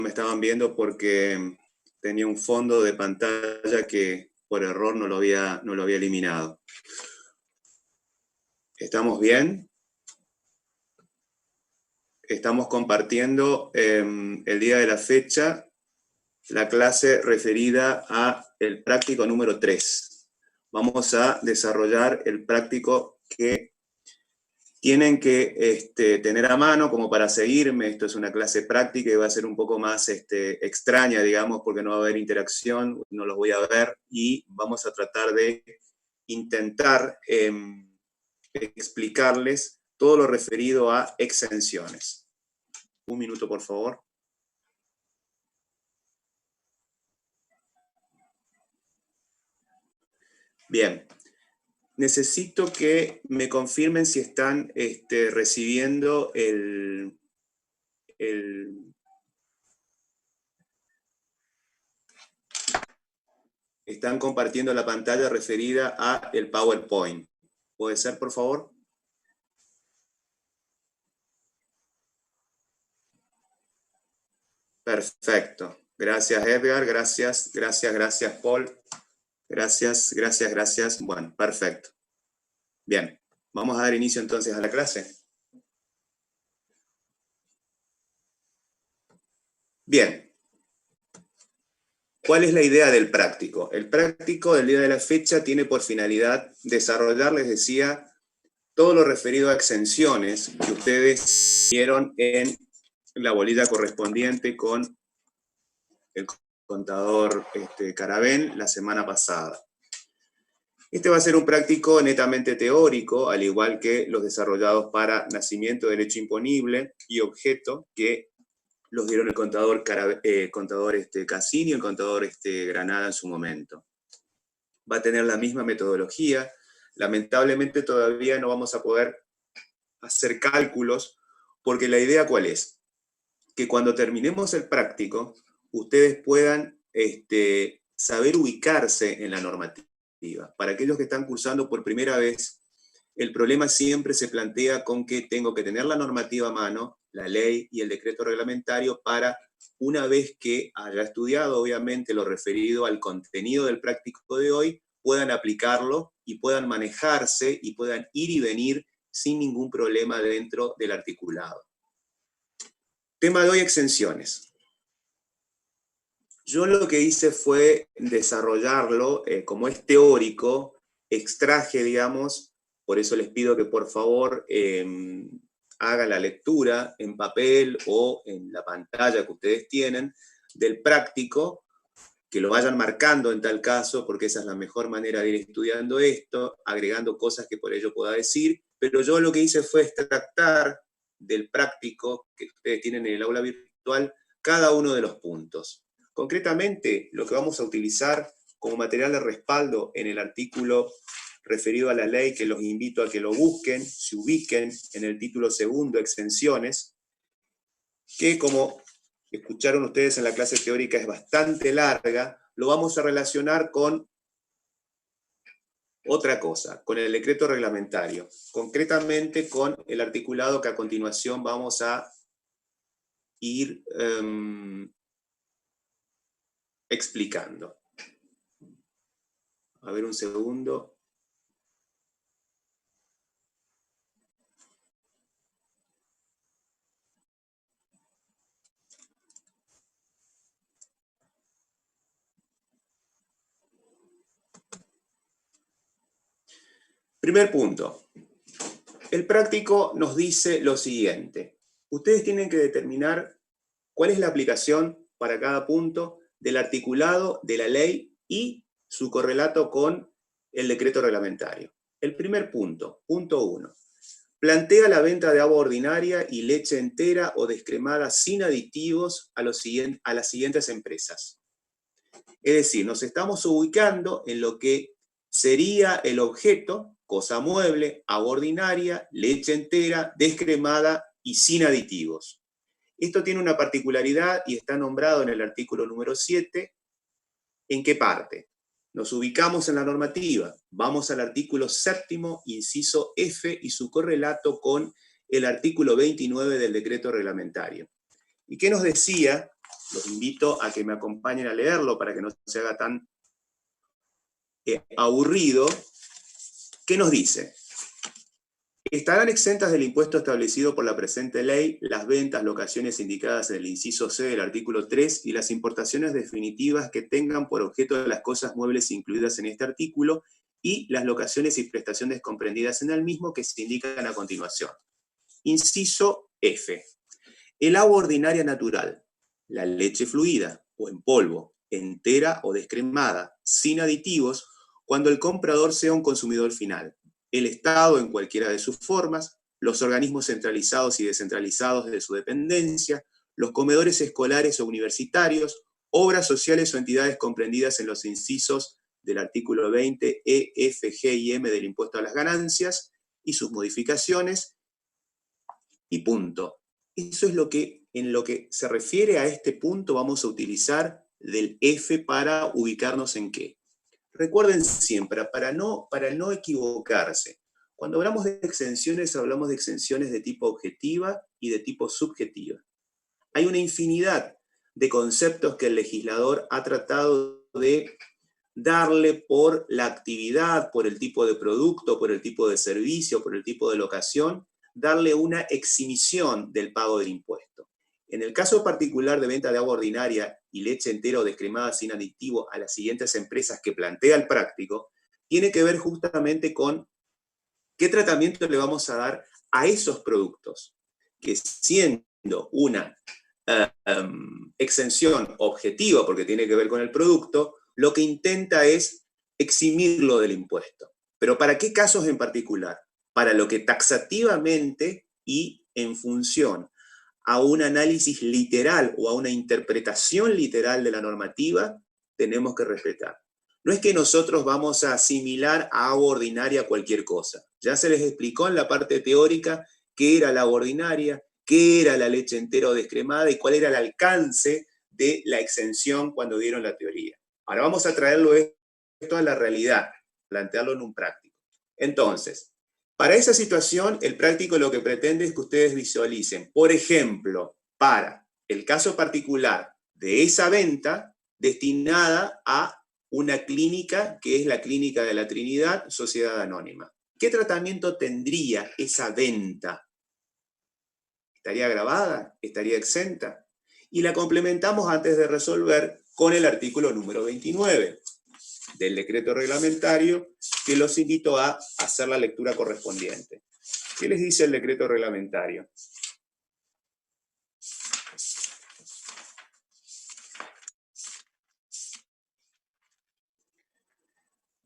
me estaban viendo porque tenía un fondo de pantalla que por error no lo había eliminado. ¿Estamos bien? Estamos compartiendo el día de la fecha la clase referida a el práctico número 3. Vamos a desarrollar el práctico que tienen que tener a mano como para seguirme. Esto es una clase práctica y va a ser un poco más extraña, digamos, porque no va a haber interacción, no los voy a ver, y vamos a tratar de intentar explicarles todo lo referido a exenciones. Un minuto, por favor. Bien. Necesito que me confirmen si están recibiendo están compartiendo la pantalla referida a el PowerPoint. ¿Puede ser, por favor? Perfecto. Gracias, Edgar. Gracias, Paul. Gracias. Bueno, perfecto. Bien. Vamos a dar inicio entonces a la clase. Bien. ¿Cuál es la idea del práctico? El práctico del día de la fecha tiene por finalidad desarrollar, les decía, todo lo referido a exenciones que ustedes vieron en la bolilla correspondiente con el contador Caravén la semana pasada. Este va a ser un práctico netamente teórico, al igual que los desarrollados para nacimiento, derecho imponible y objeto, que los dieron el contador Cassini y el contador Granada en su momento. Va a tener la misma metodología. Lamentablemente todavía no vamos a poder hacer cálculos, porque la idea ¿cuál es? Que cuando terminemos el práctico, ustedes puedan saber ubicarse en la normativa. Para aquellos que están cursando por primera vez, el problema siempre se plantea con que tengo que tener la normativa a mano, la ley y el decreto reglamentario, para una vez que haya estudiado, obviamente, lo referido al contenido del práctico de hoy, puedan aplicarlo y puedan manejarse y puedan ir y venir sin ningún problema dentro del articulado. Tema de hoy, exenciones. Yo lo que hice fue desarrollarlo, como es teórico, extraje, digamos, por eso les pido que por favor hagan la lectura en papel o en la pantalla que ustedes tienen del práctico, que lo vayan marcando en tal caso, porque esa es la mejor manera de ir estudiando esto, agregando cosas que por ello pueda decir, pero yo lo que hice fue extractar del práctico que ustedes tienen en el aula virtual cada uno de los puntos. Concretamente, lo que vamos a utilizar como material de respaldo en el artículo referido a la ley, que los invito a que lo busquen, se ubiquen en el título segundo, exenciones, que como escucharon ustedes en la clase teórica es bastante larga, lo vamos a relacionar con otra cosa, con el decreto reglamentario, concretamente con el articulado que a continuación vamos a ir explicando. A ver un segundo. Primer punto. El práctico nos dice lo siguiente. Ustedes tienen que determinar cuál es la aplicación para cada punto del articulado de la ley y su correlato con el decreto reglamentario. El primer punto, punto 1. Plantea la venta de agua ordinaria y leche entera o descremada sin aditivos a las siguientes empresas. Es decir, nos estamos ubicando en lo que sería el objeto, cosa mueble, agua ordinaria, leche entera, descremada y sin aditivos. Esto tiene una particularidad y está nombrado en el artículo número 7. ¿En qué parte? Nos ubicamos en la normativa, vamos al artículo 7º, inciso F, y su correlato con el artículo 29 del decreto reglamentario. ¿Y qué nos decía los invito a que me acompañen a leerlo para que no se haga tan aburrido. ¿Qué nos dice? Estarán exentas del impuesto establecido por la presente ley las ventas, locaciones indicadas en el inciso C del artículo 3 y las importaciones definitivas que tengan por objeto de las cosas muebles incluidas en este artículo y las locaciones y prestaciones comprendidas en el mismo que se indican a continuación. Inciso F. El agua ordinaria natural, la leche fluida o en polvo, entera o descremada, sin aditivos, cuando el comprador sea un consumidor final. El Estado en cualquiera de sus formas, los organismos centralizados y descentralizados de su dependencia, los comedores escolares o universitarios, obras sociales o entidades comprendidas en los incisos del artículo 20 E, F, G y M del impuesto a las ganancias y sus modificaciones, y punto. Eso es en lo que se refiere a este punto vamos a utilizar del F para ubicarnos en qué. Recuerden siempre, para no equivocarse, cuando hablamos de exenciones de tipo objetiva y de tipo subjetiva. Hay una infinidad de conceptos que el legislador ha tratado de darle por la actividad, por el tipo de producto, por el tipo de servicio, por el tipo de locación, darle una exhibición del pago del impuesto. En el caso particular de venta de agua ordinaria y leche entera o descremada sin aditivo a las siguientes empresas que plantea el práctico, tiene que ver justamente con qué tratamiento le vamos a dar a esos productos, que siendo una exención objetiva, porque tiene que ver con el producto, lo que intenta es eximirlo del impuesto. ¿Pero para qué casos en particular? Para lo que taxativamente y en función a un análisis literal o a una interpretación literal de la normativa, tenemos que respetar. No es que nosotros vamos a asimilar a agua ordinaria cualquier cosa. Ya se les explicó en la parte teórica qué era la agua ordinaria, qué era la leche entera o descremada y cuál era el alcance de la exención cuando dieron la teoría. Ahora vamos a traerlo esto a la realidad, plantearlo en un práctico. Entonces, para esa situación, el práctico lo que pretende es que ustedes visualicen, por ejemplo, para el caso particular de esa venta destinada a una clínica que es la Clínica de la Trinidad, Sociedad Anónima. ¿Qué tratamiento tendría esa venta? ¿Estaría gravada? ¿Estaría exenta? Y la complementamos antes de resolver con el artículo número 29 del decreto reglamentario, que los invito a hacer la lectura correspondiente. ¿Qué les dice el decreto reglamentario?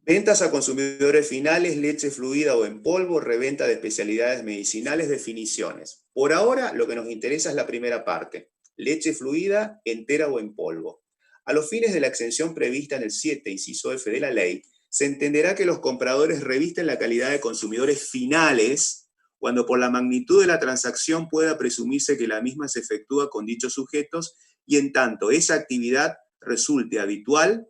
Ventas a consumidores finales, leche fluida o en polvo, reventa de especialidades medicinales, definiciones. Por ahora, lo que nos interesa es la primera parte. Leche fluida, entera o en polvo. A los fines de la exención prevista en el 7, inciso F de la ley, se entenderá que los compradores revisten la calidad de consumidores finales cuando por la magnitud de la transacción pueda presumirse que la misma se efectúa con dichos sujetos y en tanto esa actividad resulte habitual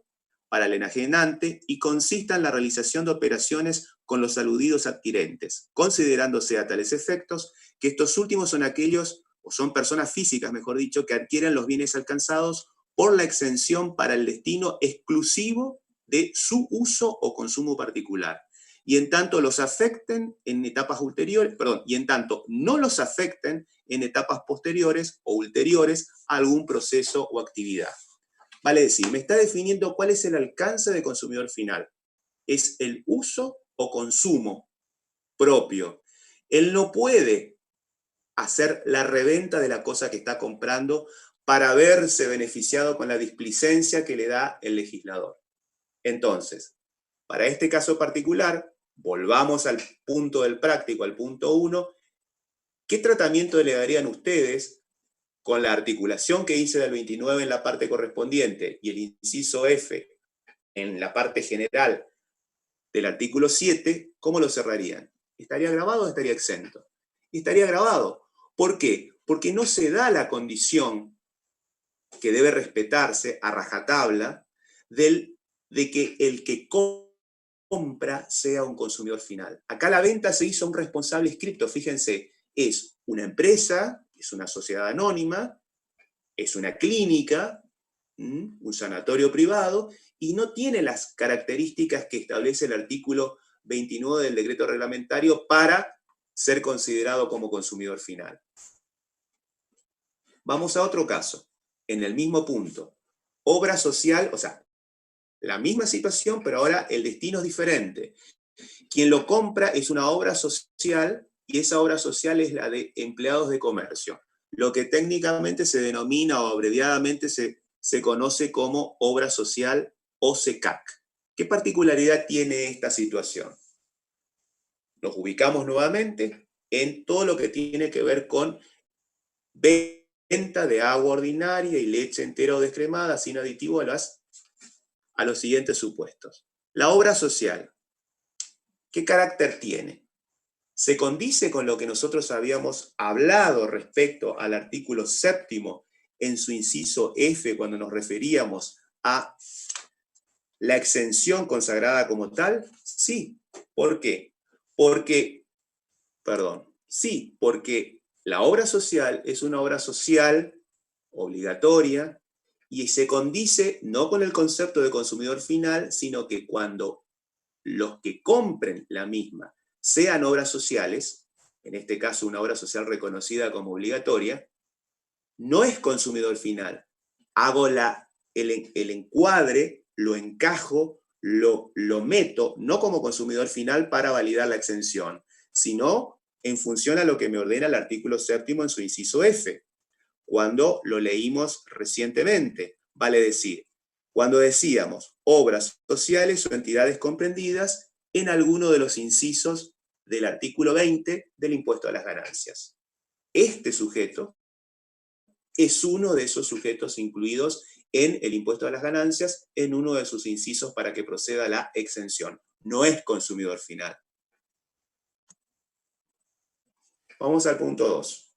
para el enajenante y consista en la realización de operaciones con los aludidos adquirentes, considerándose a tales efectos que estos últimos son aquellos, o son personas físicas, mejor dicho, que adquieren los bienes alcanzados por la exención para el destino exclusivo de su uso o consumo particular. Y en tanto los afecten en etapas ulteriores, y en tanto no los afecten en etapas posteriores o ulteriores a algún proceso o actividad. Vale decir, me está definiendo cuál es el alcance de consumidor final. Es el uso o consumo propio. Él no puede hacer la reventa de la cosa que está comprando para verse beneficiado con la displicencia que le da el legislador. Entonces, para este caso particular, volvamos al punto del práctico, al punto 1, ¿qué tratamiento le darían ustedes con la articulación que hice del 29 en la parte correspondiente y el inciso F en la parte general del artículo 7, ¿cómo lo cerrarían? ¿Estaría grabado o estaría exento? Estaría grabado. ¿Por qué? Porque no se da la condición que debe respetarse a rajatabla de que el que compra sea un consumidor final. Acá la venta se hizo a un responsable inscripto, fíjense, es una empresa, es una sociedad anónima, es una clínica, un sanatorio privado, y no tiene las características que establece el artículo 29 del decreto reglamentario para ser considerado como consumidor final. Vamos a otro caso, en el mismo punto. Obra social, o sea, la misma situación, pero ahora el destino es diferente. Quien lo compra es una obra social, y esa obra social es la de empleados de comercio, lo que técnicamente se denomina o abreviadamente se conoce como obra social o SECAC. ¿Qué particularidad tiene esta situación? Nos ubicamos nuevamente en todo lo que tiene que ver con venta de agua ordinaria y leche entera o descremada sin aditivo a los siguientes supuestos. La obra social, ¿qué carácter tiene? Se condice con lo que nosotros habíamos hablado respecto al artículo 7º en su inciso F cuando nos referíamos a la exención consagrada como tal. Sí. ¿Por qué? Porque la obra social es una obra social obligatoria y se condice no con el concepto de consumidor final, sino que cuando los que compren la misma sean obras sociales, en este caso una obra social reconocida como obligatoria, no es consumidor final. Hago el encuadre, lo encajo, lo meto, no como consumidor final para validar la exención, sino en función a lo que me ordena el artículo 7º en su inciso F, cuando lo leímos recientemente. Vale decir, cuando decíamos obras sociales o entidades comprendidas en alguno de los incisos del artículo 20 del impuesto a las ganancias. Este sujeto es uno de esos sujetos incluidos en el impuesto a las ganancias en uno de sus incisos para que proceda la exención. No es consumidor final. Vamos al punto 2.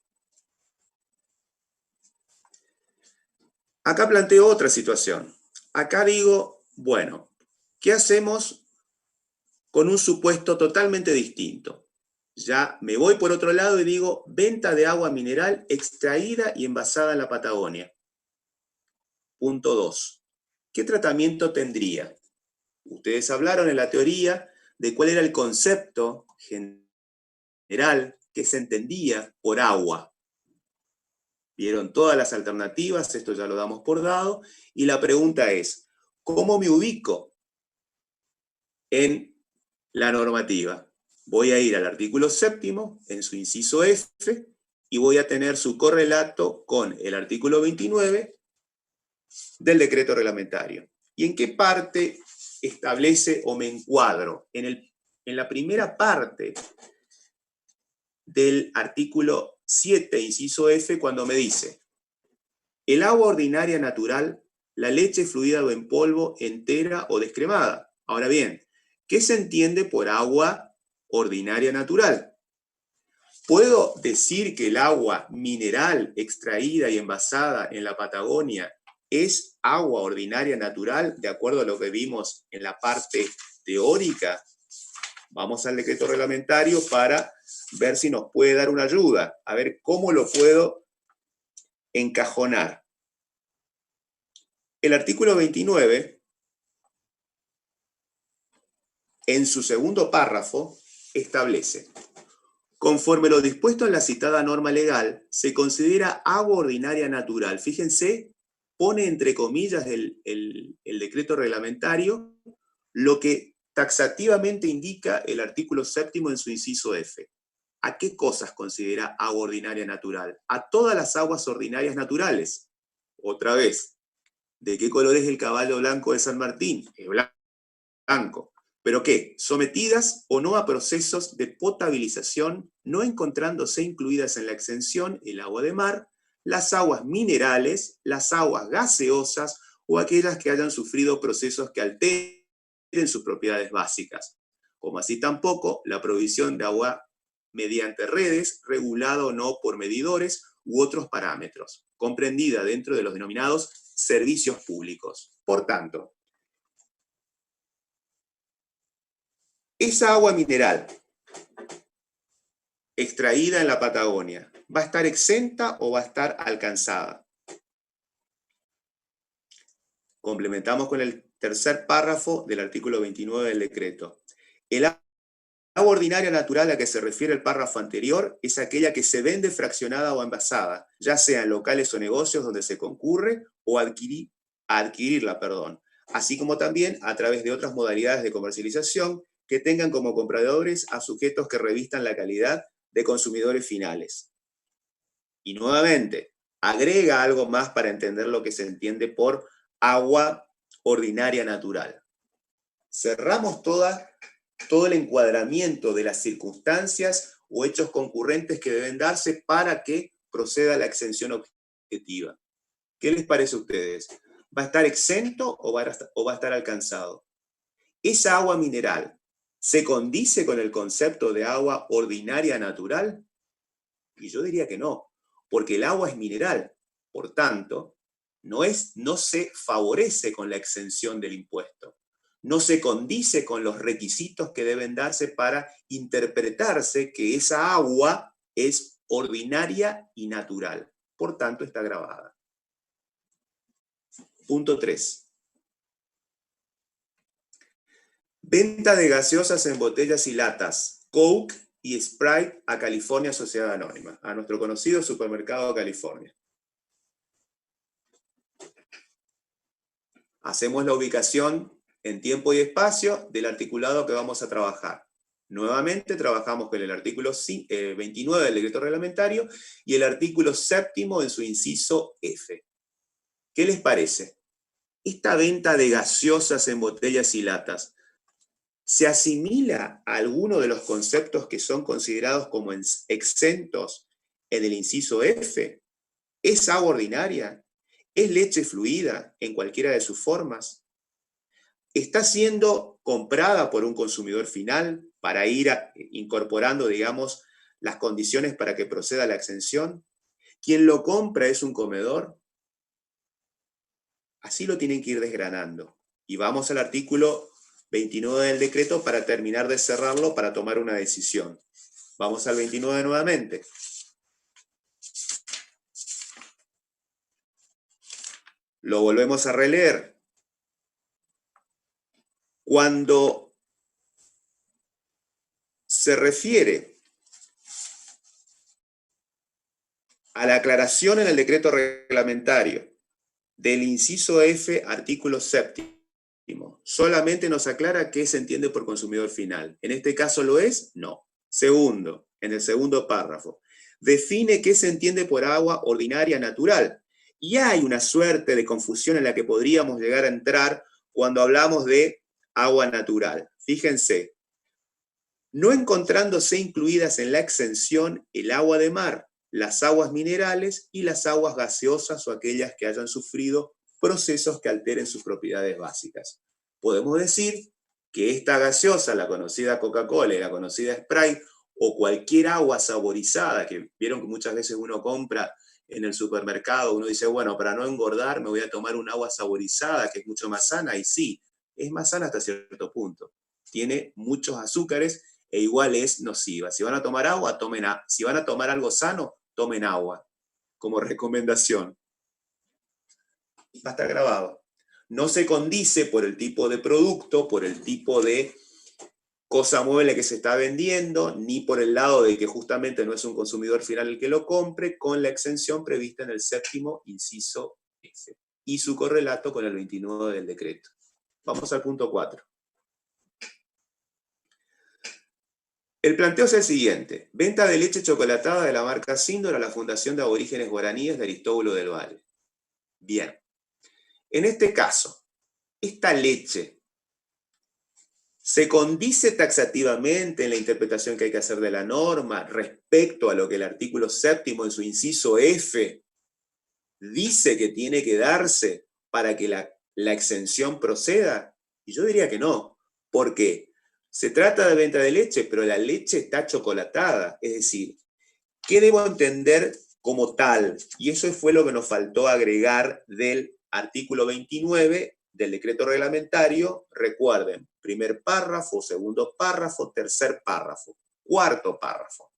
Acá planteo otra situación. Acá digo, bueno, ¿qué hacemos con un supuesto totalmente distinto? Ya me voy por otro lado y digo, venta de agua mineral extraída y envasada en la Patagonia. Punto 2. ¿Qué tratamiento tendría? Ustedes hablaron en la teoría de cuál era el concepto general que se entendía por agua. Vieron todas las alternativas, esto ya lo damos por dado, y la pregunta es, ¿cómo me ubico en la normativa? Voy a ir al artículo 7º, en su inciso F, y voy a tener su correlato con el artículo 29 del decreto reglamentario. ¿Y en qué parte establece o me encuadro? En la primera parte del artículo 7, inciso F, cuando me dice, el agua ordinaria natural, la leche fluida o en polvo, entera o descremada. Ahora bien, ¿qué se entiende por agua ordinaria natural? ¿Puedo decir que el agua mineral extraída y envasada en la Patagonia es agua ordinaria natural, de acuerdo a lo que vimos en la parte teórica? Vamos al decreto reglamentario para ver si nos puede dar una ayuda, a ver cómo lo puedo encajonar. El artículo 29, en su segundo párrafo, establece: conforme lo dispuesto en la citada norma legal, se considera agua ordinaria natural. Fíjense, pone entre comillas el decreto reglamentario lo que taxativamente indica el artículo 7º en su inciso F. ¿A qué cosas considera agua ordinaria natural? A todas las aguas ordinarias naturales. Otra vez, ¿de qué color es el caballo blanco de San Martín? Es blanco. ¿Pero qué? Sometidas o no a procesos de potabilización, no encontrándose incluidas en la exención el agua de mar, las aguas minerales, las aguas gaseosas o aquellas que hayan sufrido procesos que alteren sus propiedades básicas, como así tampoco la provisión de agua mediante redes, regulada o no por medidores u otros parámetros, comprendida dentro de los denominados servicios públicos. Por tanto, esa agua mineral extraída en la Patagonia, ¿va a estar exenta o va a estar alcanzada? Complementamos con el tercer párrafo del artículo 29 del decreto. El agua ordinaria natural a la que se refiere el párrafo anterior es aquella que se vende fraccionada o envasada, ya sea en locales o negocios donde se concurre o adquirirla, así como también a través de otras modalidades de comercialización que tengan como compradores a sujetos que revistan la calidad de consumidores finales. Y nuevamente, agrega algo más para entender lo que se entiende por agua ordinaria natural. Cerramos todo el encuadramiento de las circunstancias o hechos concurrentes que deben darse para que proceda la exención objetiva. ¿Qué les parece a ustedes? ¿Va a estar exento o va a estar alcanzado? ¿Esa agua mineral se condice con el concepto de agua ordinaria natural? Y yo diría que no, porque el agua es mineral, por tanto, no se favorece con la exención del impuesto. No se condice con los requisitos que deben darse para interpretarse que esa agua es ordinaria y natural. Por tanto, está gravada. Punto 3. Venta de gaseosas en botellas y latas, Coke y Sprite a California Sociedad Anónima, a nuestro conocido supermercado California. Hacemos la ubicación en tiempo y espacio del articulado que vamos a trabajar. Nuevamente trabajamos con el artículo 29 del decreto reglamentario y el artículo 7º en su inciso F. ¿Qué les parece? Esta venta de gaseosas en botellas y latas, ¿se asimila a alguno de los conceptos que son considerados como exentos en el inciso F? ¿Es agua ordinaria? ¿Es leche fluida en cualquiera de sus formas? ¿Está siendo comprada por un consumidor final para ir incorporando, digamos, las condiciones para que proceda la exención? ¿Quien lo compra es un comedor? Así lo tienen que ir desgranando. Y vamos al artículo 29 del decreto para terminar de cerrarlo, para tomar una decisión. Vamos al 29 nuevamente. Lo volvemos a releer. Cuando se refiere a la aclaración en el decreto reglamentario del inciso F, artículo 7º, solamente nos aclara qué se entiende por consumidor final. ¿En este caso lo es? No. Segundo, en el segundo párrafo, define qué se entiende por agua ordinaria natural. Y hay una suerte de confusión en la que podríamos llegar a entrar cuando hablamos de agua natural. Fíjense, no encontrándose incluidas en la exención el agua de mar, las aguas minerales y las aguas gaseosas o aquellas que hayan sufrido procesos que alteren sus propiedades básicas. Podemos decir que esta gaseosa, la conocida Coca-Cola y la conocida Sprite, o cualquier agua saborizada, que vieron que muchas veces uno compra en el supermercado, uno dice, bueno, para no engordar me voy a tomar un agua saborizada que es mucho más sana, y sí, es más sana hasta cierto punto. Tiene muchos azúcares e igual es nociva. Si van a tomar agua, tomen agua. Si van a tomar algo sano, tomen agua, como recomendación. Va a estar grabado. No se condice por el tipo de producto, por el tipo de cosa mueble que se está vendiendo, ni por el lado de que justamente no es un consumidor final el que lo compre, con la exención prevista en el 7º inciso F y su correlato con el 29 del decreto. Vamos al punto 4. El planteo es el siguiente: venta de leche chocolatada de la marca Síndor a la Fundación de Aborígenes Guaraníes de Aristóbulo del Valle. Bien. En este caso, esta leche se condice taxativamente en la interpretación que hay que hacer de la norma respecto a lo que el artículo 7º en su inciso F dice que tiene que darse para que la exención proceda. Y yo diría que no. ¿Por qué? Se trata de venta de leche, pero la leche está chocolatada. Es decir, ¿qué debo entender como tal? Y eso fue lo que nos faltó agregar del artículo 29 del decreto reglamentario. Recuerden, primer párrafo, segundo párrafo, tercer párrafo, cuarto párrafo.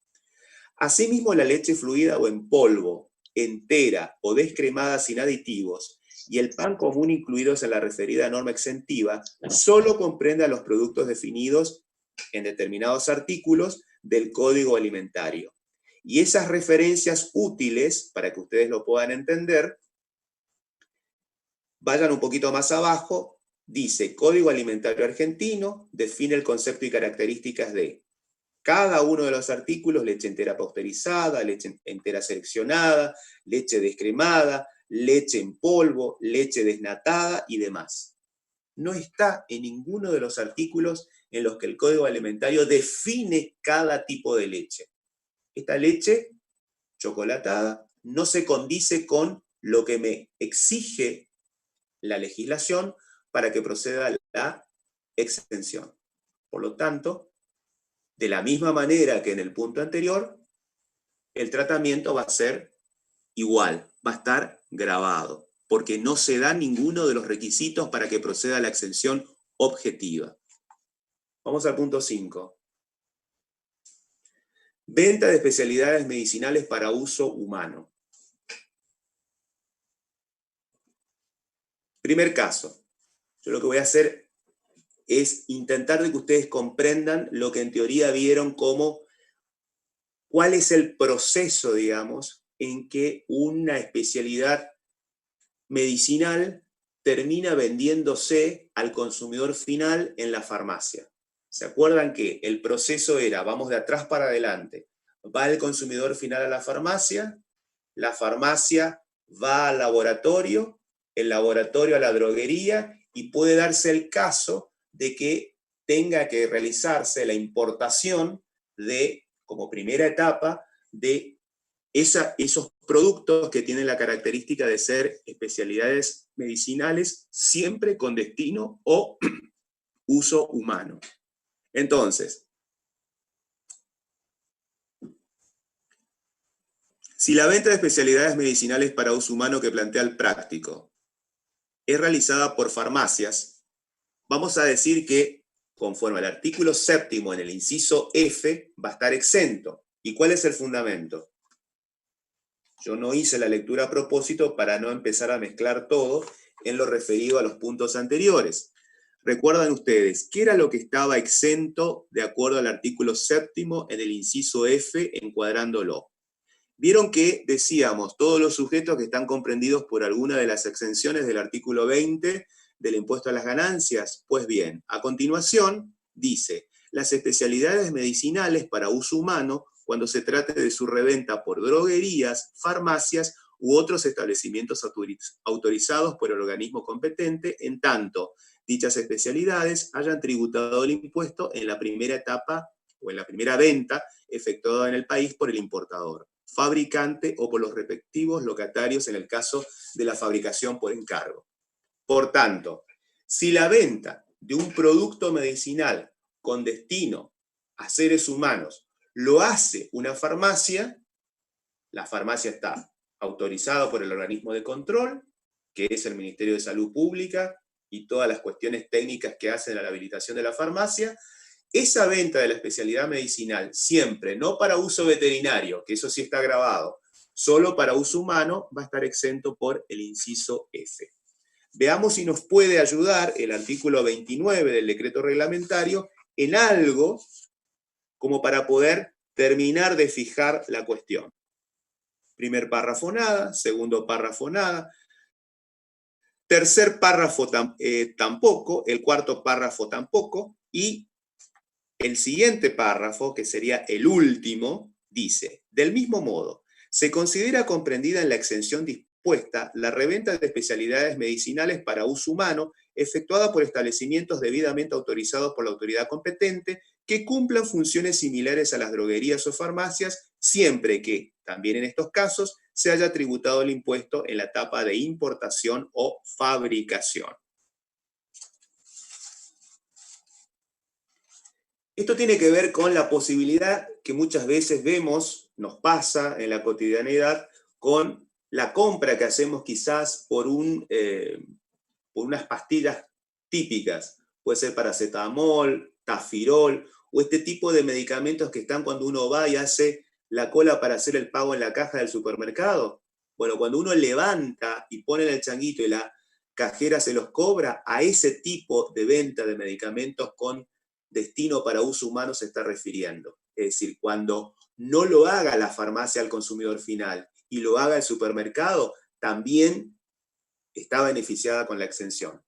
Asimismo, la leche fluida o en polvo, entera o descremada sin aditivos, y el pan común incluidos en la referida norma exentiva solo comprende a los productos definidos en determinados artículos del Código Alimentario. Y esas referencias útiles, para que ustedes lo puedan entender, vayan un poquito más abajo, dice Código Alimentario Argentino, define el concepto y características de cada uno de los artículos: leche entera pasteurizada, leche entera seleccionada, leche descremada, leche en polvo, leche desnatada y demás. No está en ninguno de los artículos en los que el Código Alimentario define cada tipo de leche. Esta leche chocolatada no se condice con lo que me exige la legislación para que proceda la exención. Por lo tanto, de la misma manera que en el punto anterior, el tratamiento va a ser igual, va a estar grabado, porque no se da ninguno de los requisitos para que proceda la exención objetiva. Vamos al punto 5. Venta de especialidades medicinales para uso humano. Primer caso. Yo lo que voy a hacer es intentar de que ustedes comprendan lo que en teoría vieron como cuál es el proceso, digamos, en que una especialidad medicinal termina vendiéndose al consumidor final en la farmacia. ¿Se acuerdan que el proceso era, vamos de atrás para adelante, va el consumidor final a la farmacia va al laboratorio, el laboratorio a la droguería, y puede darse el caso de que tenga que realizarse la importación de, como primera etapa, de esos productos que tienen la característica de ser especialidades medicinales, siempre con destino o uso humano. Entonces, si la venta de especialidades medicinales para uso humano que plantea el práctico es realizada por farmacias, vamos a decir que, conforme al artículo 7º en el inciso F, va a estar exento. ¿Y cuál es el fundamento? Yo no hice la lectura a propósito para no empezar a mezclar todo en lo referido a los puntos anteriores. Recuerdan ustedes, ¿qué era lo que estaba exento de acuerdo al artículo 7º en el inciso F, encuadrándolo? Vieron que decíamos todos los sujetos que están comprendidos por alguna de las exenciones del artículo 20 del impuesto a las ganancias. Pues bien, a continuación dice, las especialidades medicinales para uso humano cuando se trate de su reventa por droguerías, farmacias u otros establecimientos autorizados por el organismo competente, en tanto dichas especialidades hayan tributado el impuesto en la primera etapa o en la primera venta efectuada en el país por el importador, fabricante o por los respectivos locatarios en el caso de la fabricación por encargo. Por tanto, si la venta de un producto medicinal con destino a seres humanos lo hace una farmacia, la farmacia está autorizada por el organismo de control, que es el Ministerio de Salud Pública, y todas las cuestiones técnicas que hacen a la habilitación de la farmacia. Esa venta de la especialidad medicinal, siempre, no para uso veterinario, que eso sí está grabado, solo para uso humano, va a estar exento por el inciso F. Veamos si nos puede ayudar el artículo 29 del decreto reglamentario en algo como para poder terminar de fijar la cuestión. Primer párrafo nada, segundo párrafo nada, tercer párrafo tampoco, el cuarto párrafo tampoco, y el siguiente párrafo, que sería el último, dice, del mismo modo, se considera comprendida en la exención dispuesta la reventa de especialidades medicinales para uso humano efectuada por establecimientos debidamente autorizados por la autoridad competente que cumplan funciones similares a las droguerías o farmacias, siempre que, también en estos casos, se haya tributado el impuesto en la etapa de importación o fabricación. Esto tiene que ver con la posibilidad que muchas veces vemos, nos pasa en la cotidianidad, con la compra que hacemos quizás por unas pastillas típicas. Puede ser paracetamol, tafirol, o este tipo de medicamentos que están cuando uno va y hace la cola para hacer el pago en la caja del supermercado. Bueno, cuando uno levanta y pone en el changuito y cajera se los cobra, a ese tipo de venta de medicamentos con destino para uso humano se está refiriendo. Es decir, cuando no lo haga la farmacia al consumidor final y lo haga el supermercado, también está beneficiada con la exención.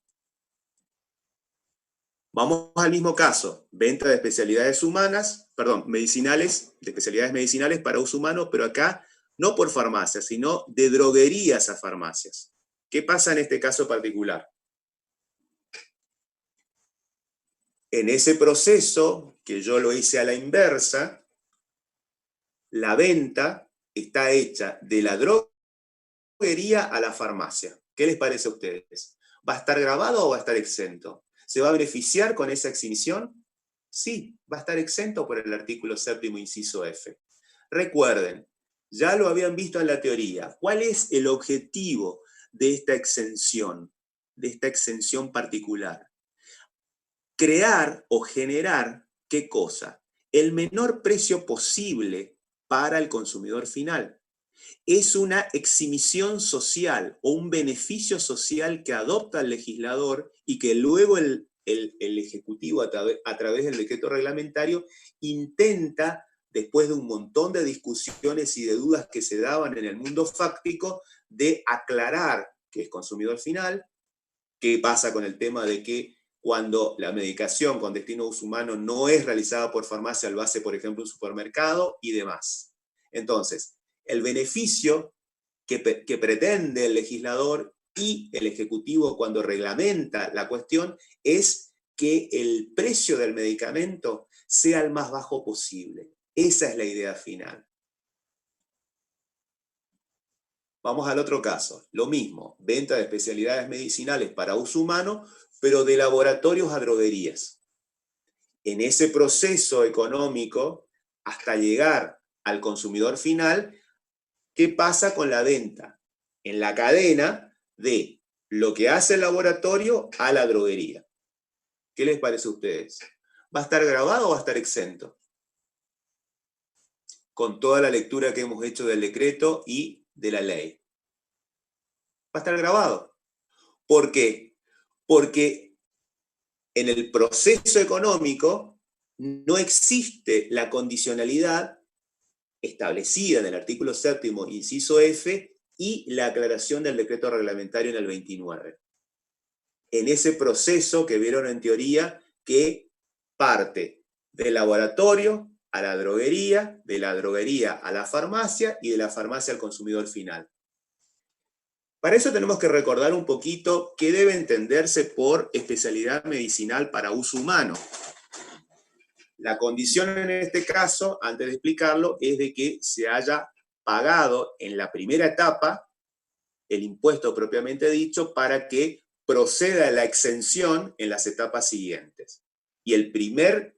Vamos al mismo caso, venta de especialidades humanas, perdón, medicinales, de especialidades medicinales para uso humano, pero acá no por farmacias, sino de droguerías a farmacias. ¿Qué pasa en este caso particular? En ese proceso, que yo lo hice a la inversa, la venta está hecha de la droguería a la farmacia. ¿Qué les parece a ustedes? ¿Va a estar grabado o va a estar exento? ¿Se va a beneficiar con esa exhibición? Sí, va a estar exento por el artículo 7º, inciso F. Recuerden, ya lo habían visto en la teoría. ¿Cuál es el objetivo de esta exención particular? Crear o generar, ¿qué cosa? El menor precio posible para el consumidor final. Es una exhibición social o un beneficio social que adopta el legislador y que luego el Ejecutivo a través del decreto reglamentario intenta, después de un montón de discusiones y de dudas que se daban en el mundo fáctico, de aclarar que es consumidor final, qué pasa con el tema de que cuando la medicación con destino a uso humano no es realizada por farmacia, lo hace, por ejemplo, un supermercado y demás. Entonces, el beneficio que pretende el legislador y el Ejecutivo cuando reglamenta la cuestión es que el precio del medicamento sea el más bajo posible. Esa es la idea final. Vamos al otro caso. Lo mismo, venta de especialidades medicinales para uso humano, pero de laboratorios a droguerías. En ese proceso económico, hasta llegar al consumidor final, ¿qué pasa con la venta? En la cadena de lo que hace el laboratorio a la droguería. ¿Qué les parece a ustedes? ¿Va a estar grabado o va a estar exento? Con toda la lectura que hemos hecho del decreto y de la ley. Va a estar grabado. ¿Por qué? Porque en el proceso económico no existe la condicionalidad establecida en el artículo 7º, inciso F, y la aclaración del decreto reglamentario en el 29. En ese proceso que vieron en teoría que parte del laboratorio a la droguería, de la droguería a la farmacia y de la farmacia al consumidor final. Para eso tenemos que recordar un poquito qué debe entenderse por especialidad medicinal para uso humano. La condición en este caso, antes de explicarlo, es de que se haya pagado en la primera etapa el impuesto propiamente dicho para que proceda la exención en las etapas siguientes. Y el primer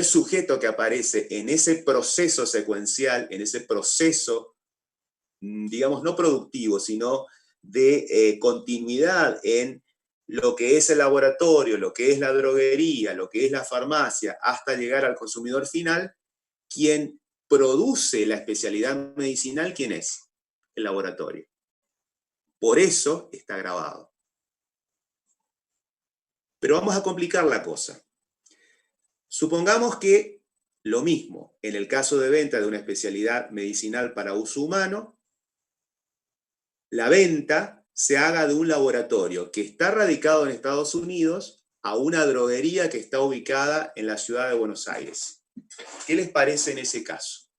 sujeto que aparece en ese proceso secuencial, en ese proceso, digamos, no productivo, sino de continuidad en lo que es el laboratorio, lo que es la droguería, lo que es la farmacia, hasta llegar al consumidor final, quien produce la especialidad medicinal, ¿quién es? El laboratorio. Por eso está grabado. Pero vamos a complicar la cosa. Supongamos que lo mismo, en el caso de venta de una especialidad medicinal para uso humano, la venta se haga de un laboratorio que está radicado en Estados Unidos a una droguería que está ubicada en la ciudad de Buenos Aires. ¿Qué les parece en ese caso?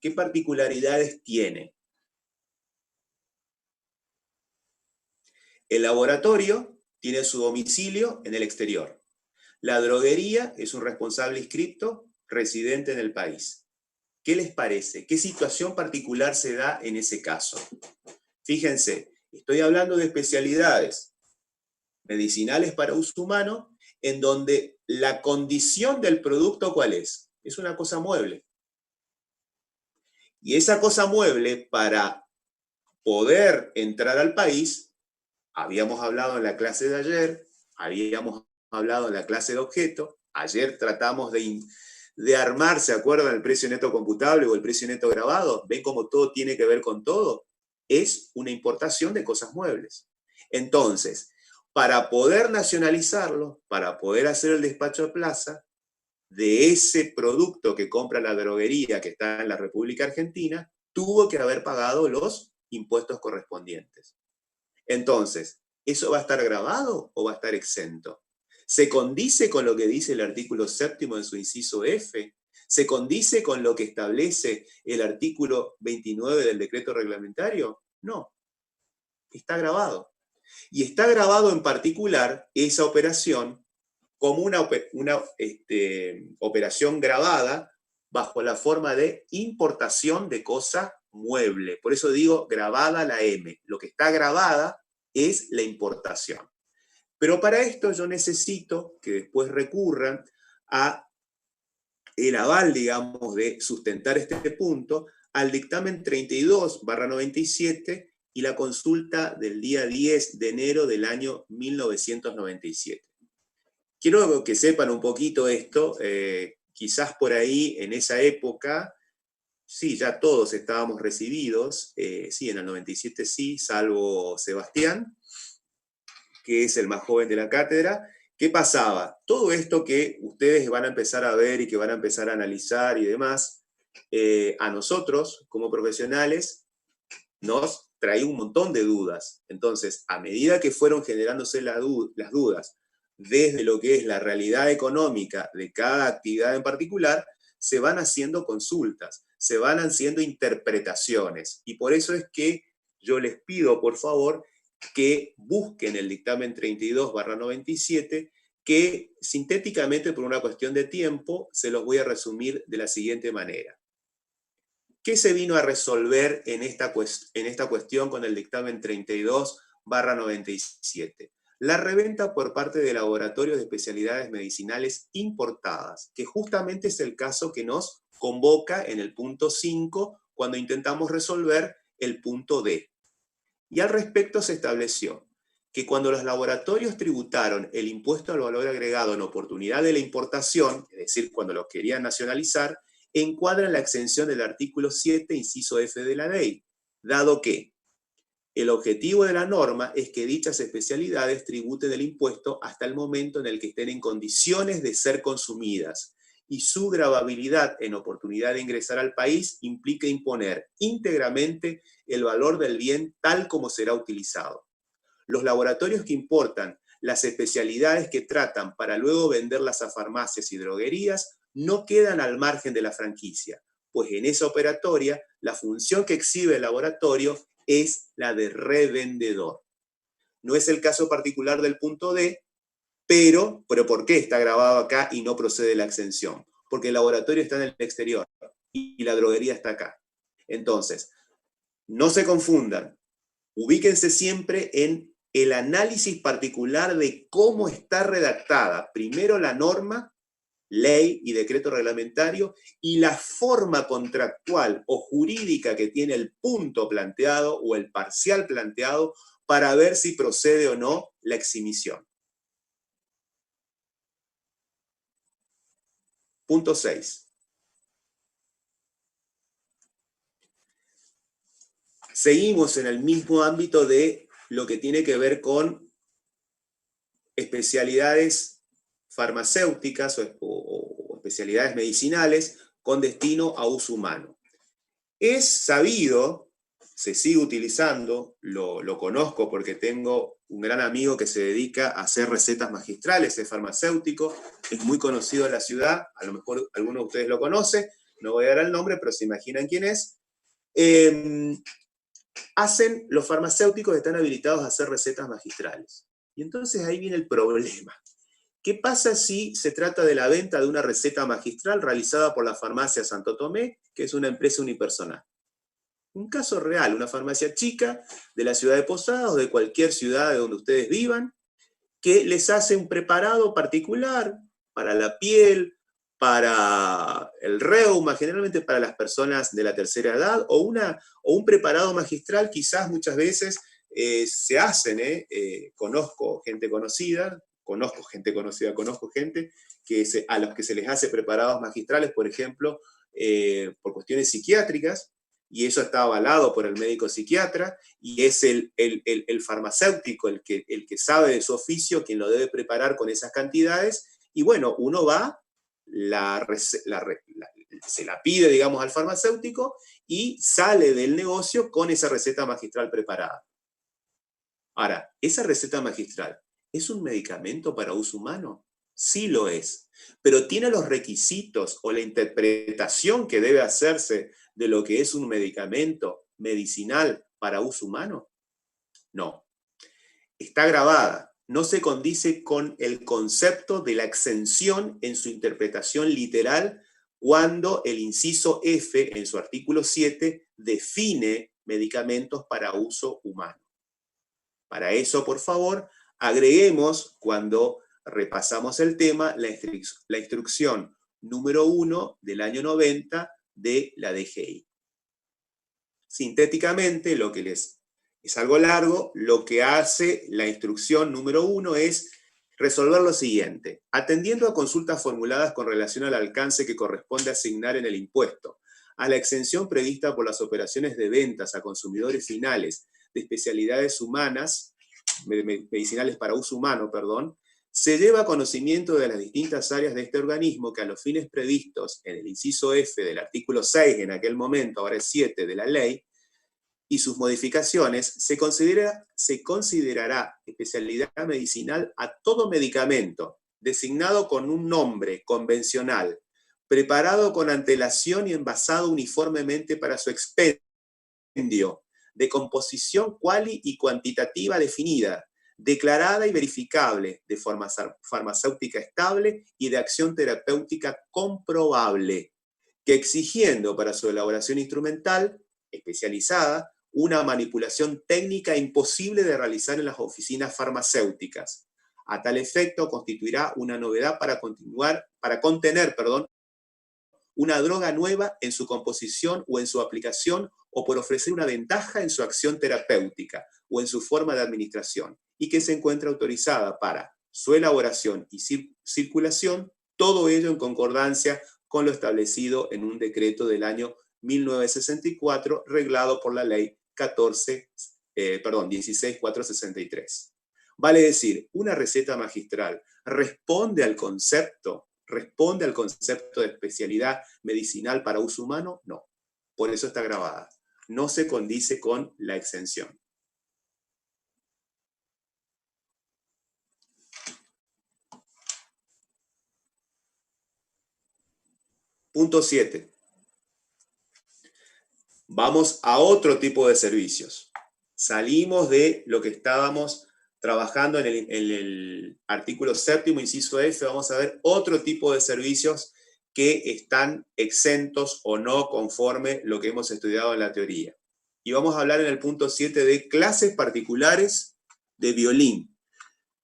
¿Qué particularidades tiene? El laboratorio tiene su domicilio en el exterior. La droguería es un responsable inscripto residente en el país. ¿Qué les parece? ¿Qué situación particular se da en ese caso? Fíjense, estoy hablando de especialidades medicinales para uso humano en donde la condición del producto, ¿cuál es? Es una cosa mueble. Y esa cosa mueble, para poder entrar al país, habíamos hablado en la clase de ayer, habíamos hablado en la clase de objeto, ayer tratamos de armar, ¿se acuerdan? El precio neto computable o el precio neto grabado. ¿Ven cómo todo tiene que ver con todo? Es una importación de cosas muebles. Entonces, para poder nacionalizarlo, para poder hacer el despacho a plaza, de ese producto que compra la droguería que está en la República Argentina, tuvo que haber pagado los impuestos correspondientes. Entonces, ¿eso va a estar grabado o va a estar exento? ¿Se condice con lo que dice el artículo 7º en su inciso F? ¿Se condice con lo que establece el artículo 29 del decreto reglamentario? No, está grabado. Y está grabado en particular esa operación como una operación grabada bajo la forma de importación de cosa mueble. Por eso digo grabada la M. Lo que está grabada es la importación. Pero para esto yo necesito que después recurran a el aval, digamos, de sustentar este punto al dictamen 32/97 y la consulta del día 10 de enero del año 1997. Quiero que sepan un poquito esto, quizás por ahí en esa época, sí, ya todos estábamos recibidos, sí, en el 97 sí, salvo Sebastián, que es el más joven de la cátedra. ¿Qué pasaba? Todo esto que ustedes van a empezar a ver y que van a empezar a analizar y demás, a nosotros como profesionales nos traía un montón de dudas. Entonces, a medida que fueron generándose las dudas, desde lo que es la realidad económica de cada actividad en particular, se van haciendo consultas, se van haciendo interpretaciones. Y por eso es que yo les pido, por favor, que busquen el dictamen 32/97, que sintéticamente, por una cuestión de tiempo, se los voy a resumir de la siguiente manera. ¿Qué se vino a resolver en esta cuestión con el dictamen 32/97? La reventa por parte de laboratorios de especialidades medicinales importadas, que justamente es el caso que nos convoca en el punto 5 cuando intentamos resolver el punto D. Y al respecto se estableció que cuando los laboratorios tributaron el impuesto al valor agregado en oportunidad de la importación, es decir, cuando lo querían nacionalizar, encuadran la exención del artículo 7, inciso F de la ley, dado que el objetivo de la norma es que dichas especialidades tributen el impuesto hasta el momento en el que estén en condiciones de ser consumidas, y su gravabilidad en oportunidad de ingresar al país implica imponer íntegramente el valor del bien tal como será utilizado. Los laboratorios que importan las especialidades que tratan para luego venderlas a farmacias y droguerías no quedan al margen de la franquicia, pues en esa operatoria la función que exhibe el laboratorio es la de revendedor. No es el caso particular del punto D, pero ¿por qué está grabado acá y no procede la exención? Porque el laboratorio está en el exterior y la droguería está acá. Entonces, no se confundan, ubíquense siempre en el análisis particular de cómo está redactada primero la norma, ley y decreto reglamentario, y la forma contractual o jurídica que tiene el punto planteado o el parcial planteado para ver si procede o no la exhibición. Punto 6. Seguimos en el mismo ámbito de lo que tiene que ver con especialidades farmacéuticas o especialidades medicinales con destino a uso humano. Es sabido, se sigue utilizando, lo conozco porque tengo un gran amigo que se dedica a hacer recetas magistrales, es farmacéutico, es muy conocido en la ciudad, a lo mejor alguno de ustedes lo conoce, no voy a dar el nombre, pero se imaginan quién es. Los farmacéuticos están habilitados a hacer recetas magistrales. Y entonces ahí viene el problema. ¿Qué pasa si se trata de la venta de una receta magistral realizada por la farmacia Santo Tomé, que es una empresa unipersonal? Un caso real, una farmacia chica de la ciudad de Posadas o de cualquier ciudad de donde ustedes vivan, que les hace un preparado particular para la piel, para el reuma, generalmente para las personas de la tercera edad, o un preparado magistral, quizás muchas veces se hacen, conozco gente conocida, conozco gente a los que se les hace preparados magistrales, por ejemplo, por cuestiones psiquiátricas, y eso está avalado por el médico psiquiatra, y es el farmacéutico el que sabe de su oficio quien lo debe preparar con esas cantidades, y bueno, uno va, se la pide, digamos, al farmacéutico, y sale del negocio con esa receta magistral preparada. Ahora, ¿esa receta magistral es un medicamento para uso humano? Sí lo es, pero ¿tiene los requisitos o la interpretación que debe hacerse de lo que es un medicamento medicinal para uso humano? No. Está grabada, no se condice con el concepto de la exención en su interpretación literal cuando el inciso F en su artículo 7 define medicamentos para uso humano. Para eso, por favor, agreguemos, cuando repasamos el tema, la instrucción número 1 del año 90 de la DGI. Sintéticamente, lo que es algo largo, lo que hace la instrucción número 1 es resolver lo siguiente. Atendiendo a consultas formuladas con relación al alcance que corresponde asignar en el impuesto, a la exención prevista por las operaciones de ventas a consumidores finales de especialidades humanas, medicinales para uso humano, perdón, se lleva conocimiento de las distintas áreas de este organismo que a los fines previstos en el inciso F del artículo 6, en aquel momento, ahora es 7 de la ley, y sus modificaciones, se considerará especialidad medicinal a todo medicamento designado con un nombre convencional, preparado con antelación y envasado uniformemente para su expendio, de composición cuali y cuantitativa definida, declarada y verificable, de forma farmacéutica estable y de acción terapéutica comprobable, que exigiendo para su elaboración instrumental especializada una manipulación técnica imposible de realizar en las oficinas farmacéuticas. A tal efecto, constituirá una novedad para contener, una droga nueva en su composición o en su aplicación, o por ofrecer una ventaja en su acción terapéutica o en su forma de administración, y que se encuentra autorizada para su elaboración y circulación, todo ello en concordancia con lo establecido en un decreto del año 1964, reglado por la ley 16463. Vale decir, una receta magistral responde al concepto de especialidad medicinal para uso humano. No, por eso está grabada. No se condice con la exención. Punto 7. Vamos a otro tipo de servicios. Salimos de lo que estábamos trabajando en el artículo 7º, inciso F, vamos a ver otro tipo de servicios que están exentos o no conforme lo que hemos estudiado en la teoría. Y vamos a hablar en el punto 7 de clases particulares de violín,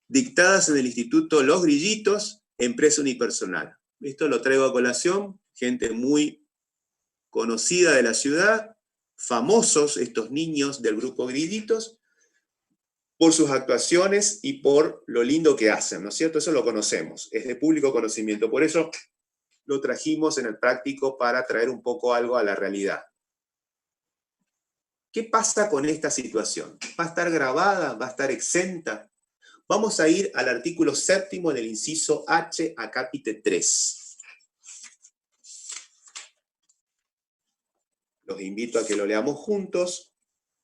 dictadas en el Instituto Los Grillitos, empresa unipersonal. Esto lo traigo a colación, gente muy conocida de la ciudad, famosos estos niños del grupo Grillitos, por sus actuaciones y por lo lindo que hacen, ¿no es cierto? Eso lo conocemos, es de público conocimiento, por eso lo trajimos en el práctico para traer un poco algo a la realidad. ¿Qué pasa con esta situación? ¿Va a estar grabada? ¿Va a estar exenta? Vamos a ir al artículo 7º del inciso H a capítulo 3. Los invito a que lo leamos juntos.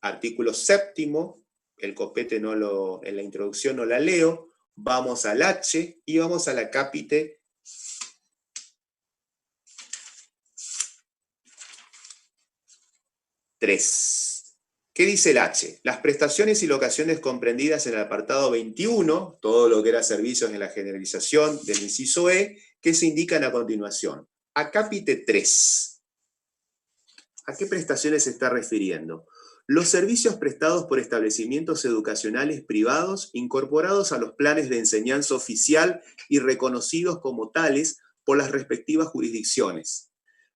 Artículo 7º, el copete en la introducción no la leo. Vamos al H y vamos a la capítulo 3. ¿Qué dice el H? Las prestaciones y locaciones comprendidas en el apartado 21, todo lo que era servicios en la generalización del inciso E, que se indican a continuación. A capítulo 3. ¿A qué prestaciones se está refiriendo? Los servicios prestados por establecimientos educacionales privados incorporados a los planes de enseñanza oficial y reconocidos como tales por las respectivas jurisdicciones,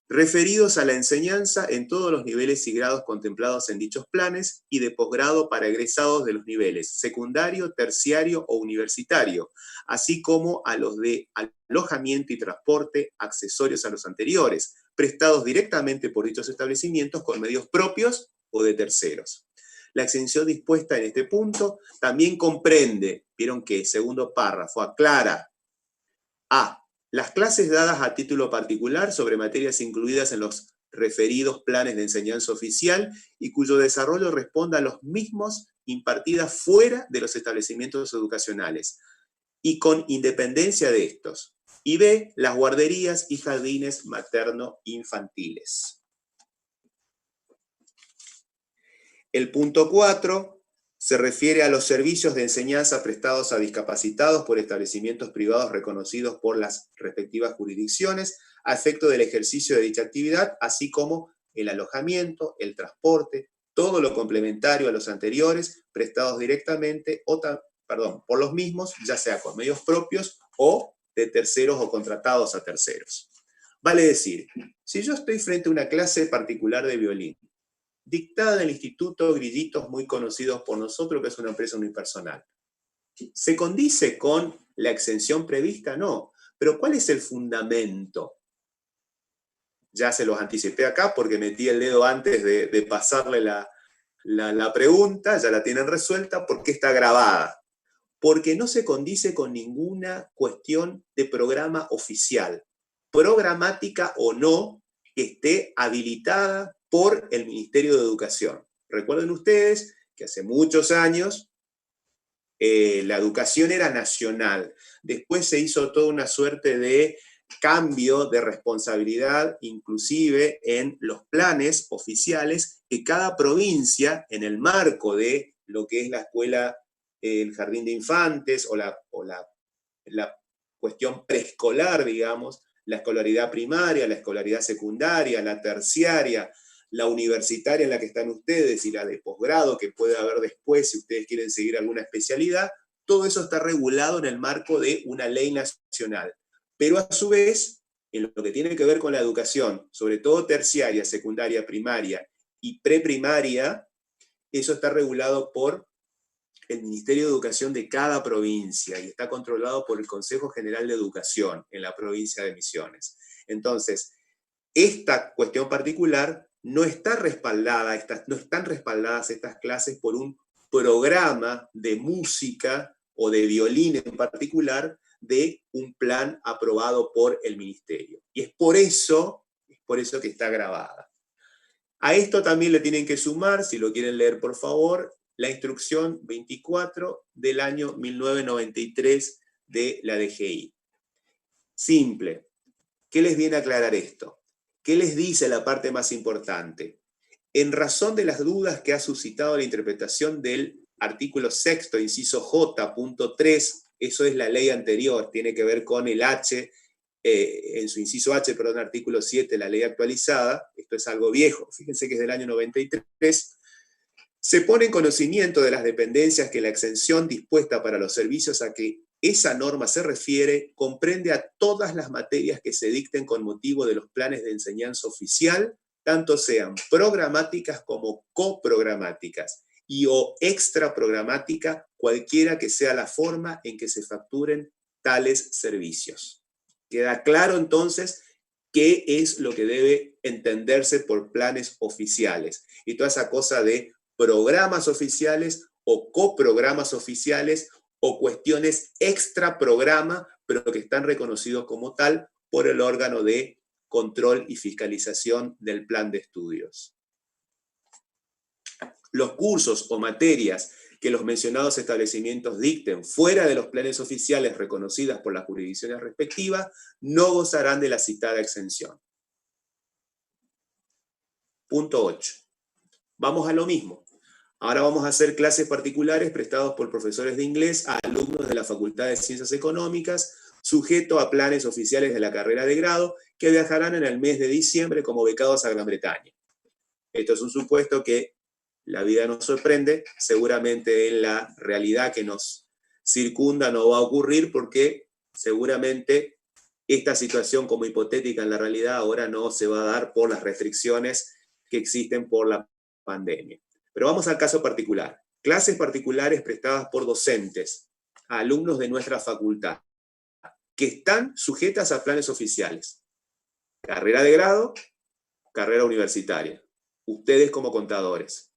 referidos a la enseñanza en todos los niveles y grados contemplados en dichos planes y de posgrado para egresados de los niveles secundario, terciario o universitario, así como a los de alojamiento y transporte accesorios a los anteriores, prestados directamente por dichos establecimientos con medios propios o de terceros. La exención dispuesta en este punto también comprende, vieron que segundo párrafo aclara, a. Las clases dadas a título particular sobre materias incluidas en los referidos planes de enseñanza oficial y cuyo desarrollo responda a los mismos impartidas fuera de los establecimientos educacionales y con independencia de estos. Y B. Las guarderías y jardines materno-infantiles. El punto 4 se refiere a los servicios de enseñanza prestados a discapacitados por establecimientos privados reconocidos por las respectivas jurisdicciones a efecto del ejercicio de dicha actividad, así como el alojamiento, el transporte, todo lo complementario a los anteriores, prestados directamente por los mismos, ya sea con medios propios o de terceros o contratados a terceros. Vale decir, si yo estoy frente a una clase particular de violín, dictada en el Instituto Grillitos, muy conocidos por nosotros, que es una empresa unipersonal. ¿Se condice con la exención prevista? No. Pero ¿cuál es el fundamento? Ya se los anticipé acá porque metí el dedo antes de pasarle la pregunta, ya la tienen resuelta, porque está grabada. Porque no se condice con ninguna cuestión de programa oficial, programática o no, que esté habilitada por el Ministerio de Educación. Recuerden ustedes que hace muchos años la educación era nacional. Después se hizo toda una suerte de cambio de responsabilidad, inclusive en los planes oficiales, que cada provincia, en el marco de lo que es la escuela, el jardín de infantes o la cuestión preescolar, digamos, la escolaridad primaria, la escolaridad secundaria, la terciaria, la universitaria en la que están ustedes y la de posgrado que puede haber después si ustedes quieren seguir alguna especialidad, todo eso está regulado en el marco de una ley nacional. Pero a su vez, en lo que tiene que ver con la educación, sobre todo terciaria, secundaria, primaria y preprimaria, eso está regulado por el Ministerio de Educación de cada provincia y está controlado por el Consejo General de Educación en la provincia de Misiones. Entonces, esta cuestión particular no está respaldada, no están respaldadas estas clases por un programa de música o de violín en particular de un plan aprobado por el Ministerio. Y es por eso que está grabada. A esto también le tienen que sumar, si lo quieren leer por favor, la instrucción 24 del año 1993 de la DGI. Simple. ¿Qué les viene a aclarar esto? ¿Qué les dice la parte más importante? En razón de las dudas que ha suscitado la interpretación del artículo 6, inciso J, punto 3, eso es la ley anterior, tiene que ver con el H, en su inciso H, perdón, artículo 7, la ley actualizada, esto es algo viejo, fíjense que es del año 93, se pone en conocimiento de las dependencias que la exención dispuesta para los servicios a que esa norma se refiere comprende a todas las materias que se dicten con motivo de los planes de enseñanza oficial, tanto sean programáticas como coprogramáticas, y o extraprogramática, cualquiera que sea la forma en que se facturen tales servicios. Queda claro entonces qué es lo que debe entenderse por planes oficiales, y toda esa cosa de programas oficiales o coprogramas oficiales o cuestiones extra programa, pero que están reconocidos como tal por el órgano de control y fiscalización del plan de estudios. Los cursos o materias que los mencionados establecimientos dicten fuera de los planes oficiales reconocidas por las jurisdicciones respectivas no gozarán de la citada exención. Punto 8. Vamos a lo mismo. Ahora vamos a hacer clases particulares prestados por profesores de inglés a alumnos de la Facultad de Ciencias Económicas, sujeto a planes oficiales de la carrera de grado, que viajarán en el mes de diciembre como becados a Gran Bretaña. Esto es un supuesto que la vida nos sorprende, seguramente en la realidad que nos circunda no va a ocurrir porque seguramente esta situación como hipotética en la realidad ahora no se va a dar por las restricciones que existen por la pandemia. Pero vamos al caso particular. Clases particulares prestadas por docentes a alumnos de nuestra facultad, que están sujetas a planes oficiales. Carrera de grado carrera universitaria. Ustedes como contadores.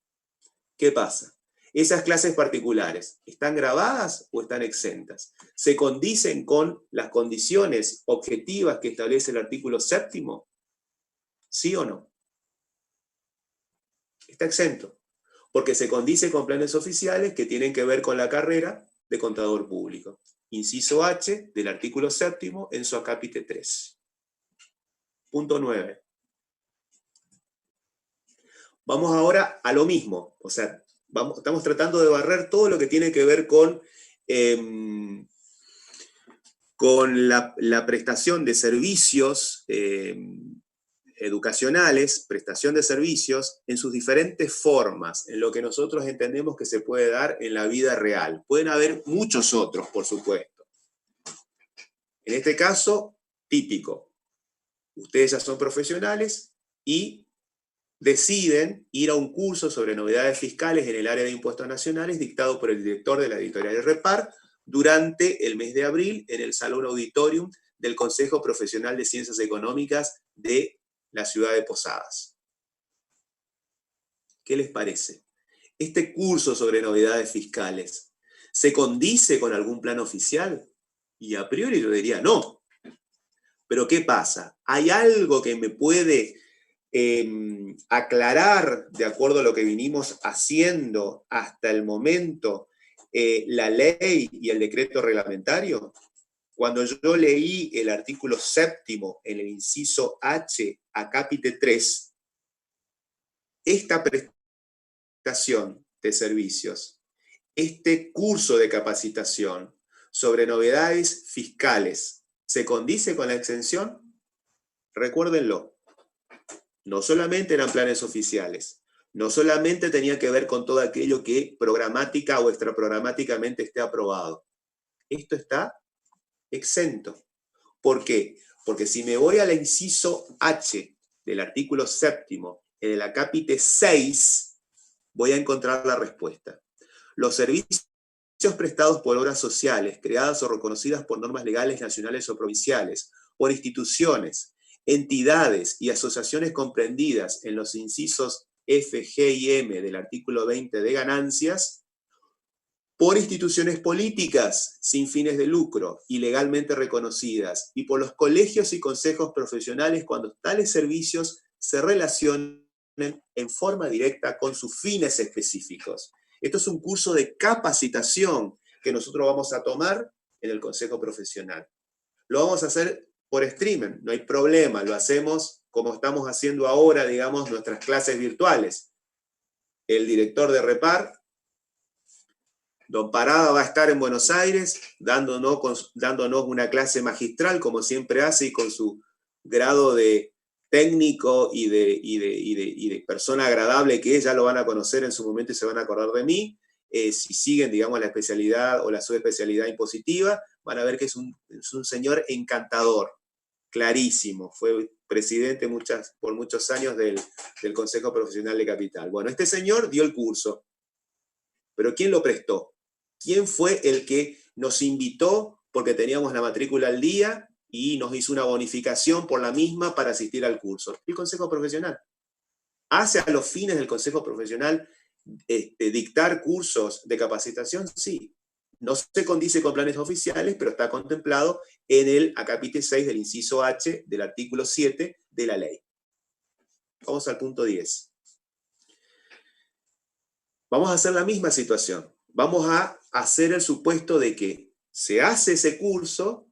¿Qué pasa? Esas clases particulares, ¿están grabadas o están exentas? ¿Se condicen con las condiciones objetivas que establece el artículo 7º? ¿Sí o no? Está exento, porque se condice con planes oficiales que tienen que ver con la carrera de contador público. Inciso H del artículo 7º en su acápite 3. Punto 9. Vamos ahora a lo mismo, o sea, estamos tratando de barrer todo lo que tiene que ver con la prestación de servicios educacionales, prestación de servicios en sus diferentes formas, en lo que nosotros entendemos que se puede dar en la vida real. Pueden haber muchos otros, por supuesto. En este caso, típico. Ustedes ya son profesionales y deciden ir a un curso sobre novedades fiscales en el área de impuestos nacionales dictado por el director de la editorial Repar durante el mes de abril en el Salón Auditorium del Consejo Profesional de Ciencias Económicas de la ciudad de Posadas. ¿Qué les parece? ¿Este curso sobre novedades fiscales se condice con algún plan oficial? Y a priori yo diría no. Pero ¿qué pasa? ¿Hay algo que me puede aclarar, de acuerdo a lo que vinimos haciendo hasta el momento, la ley y el decreto reglamentario? Cuando yo leí el artículo 7º en el inciso H, acápite 3, esta prestación de servicios, este curso de capacitación sobre novedades fiscales, ¿se condice con la exención? Recuérdenlo. No solamente eran planes oficiales, no solamente tenía que ver con todo aquello que programática o extraprogramáticamente esté aprobado. Esto está exento. ¿Por qué? Porque si me voy al inciso H del artículo 7º, en el acápite 6, voy a encontrar la respuesta. Los servicios prestados por obras sociales, creadas o reconocidas por normas legales nacionales o provinciales, por instituciones, entidades y asociaciones comprendidas en los incisos F, G y M del artículo 20 de ganancias, por instituciones políticas sin fines de lucro y legalmente reconocidas, y por los colegios y consejos profesionales cuando tales servicios se relacionen en forma directa con sus fines específicos. Esto es un curso de capacitación que nosotros vamos a tomar en el Consejo Profesional. Lo vamos a hacer por streaming, no hay problema, lo hacemos como estamos haciendo ahora, digamos, nuestras clases virtuales. El director de Repar, don Parada, va a estar en Buenos Aires dándonos una clase magistral, como siempre hace, y con su grado de técnico y de persona agradable que es, ya lo van a conocer en su momento y se van a acordar de mí. Si siguen, digamos, la especialidad o la subespecialidad impositiva, van a ver que es un señor encantador, clarísimo. Fue presidente por muchos años del Consejo Profesional de Capital. Bueno, este señor dio el curso, pero ¿quién lo prestó? ¿Quién fue el que nos invitó porque teníamos la matrícula al día y nos hizo una bonificación por la misma para asistir al curso? El Consejo Profesional. ¿Hace a los fines del Consejo Profesional dictar cursos de capacitación? Sí. No se condice con planes oficiales, pero está contemplado en el acápite 6 del inciso H del artículo 7 de la ley. Vamos al punto 10. Vamos a hacer la misma situación. Vamos a hacer el supuesto de que se hace ese curso,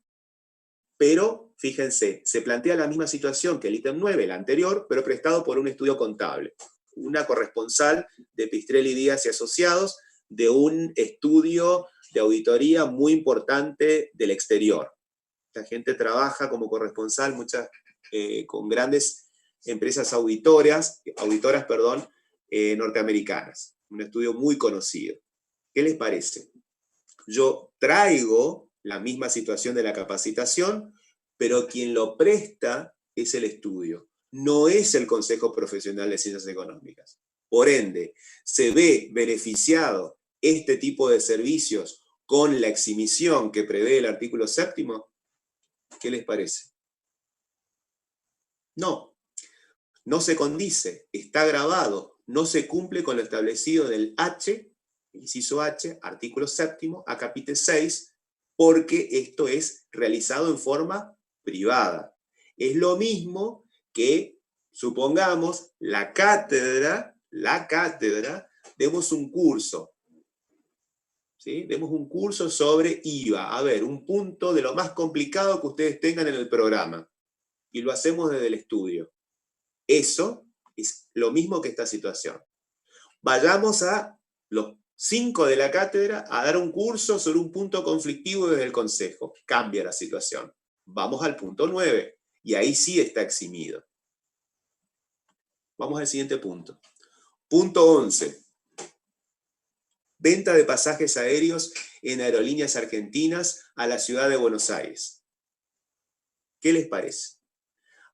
pero, fíjense, se plantea la misma situación que el ítem 9, el anterior, pero prestado por un estudio contable. Una corresponsal de Pistrelli, Díaz y Asociados, de un estudio de auditoría muy importante del exterior. La gente trabaja como corresponsal, con grandes empresas auditoras, norteamericanas. Un estudio muy conocido. ¿Qué les parece? Yo traigo la misma situación de la capacitación, pero quien lo presta es el estudio, no es el Consejo Profesional de Ciencias Económicas. Por ende, se ve beneficiado este tipo de servicios con la exhibición que prevé el artículo 7º. ¿Qué les parece? No. no se condice, está grabado, no se cumple con lo establecido del H, inciso H, artículo 7, acápite 6, porque esto es realizado en forma privada. Es lo mismo que, supongamos, la cátedra, demos un curso, ¿sí? Demos un curso sobre IVA, a ver, un punto de lo más complicado que ustedes tengan en el programa, y lo hacemos desde el estudio. Eso es lo mismo que esta situación. Vayamos a los 5 de la cátedra a dar un curso sobre un punto conflictivo desde el consejo. Cambia la situación. Vamos al punto 9, y ahí sí está eximido. Vamos al siguiente punto. Punto 11. Venta de pasajes aéreos en aerolíneas argentinas a la ciudad de Buenos Aires. ¿Qué les parece?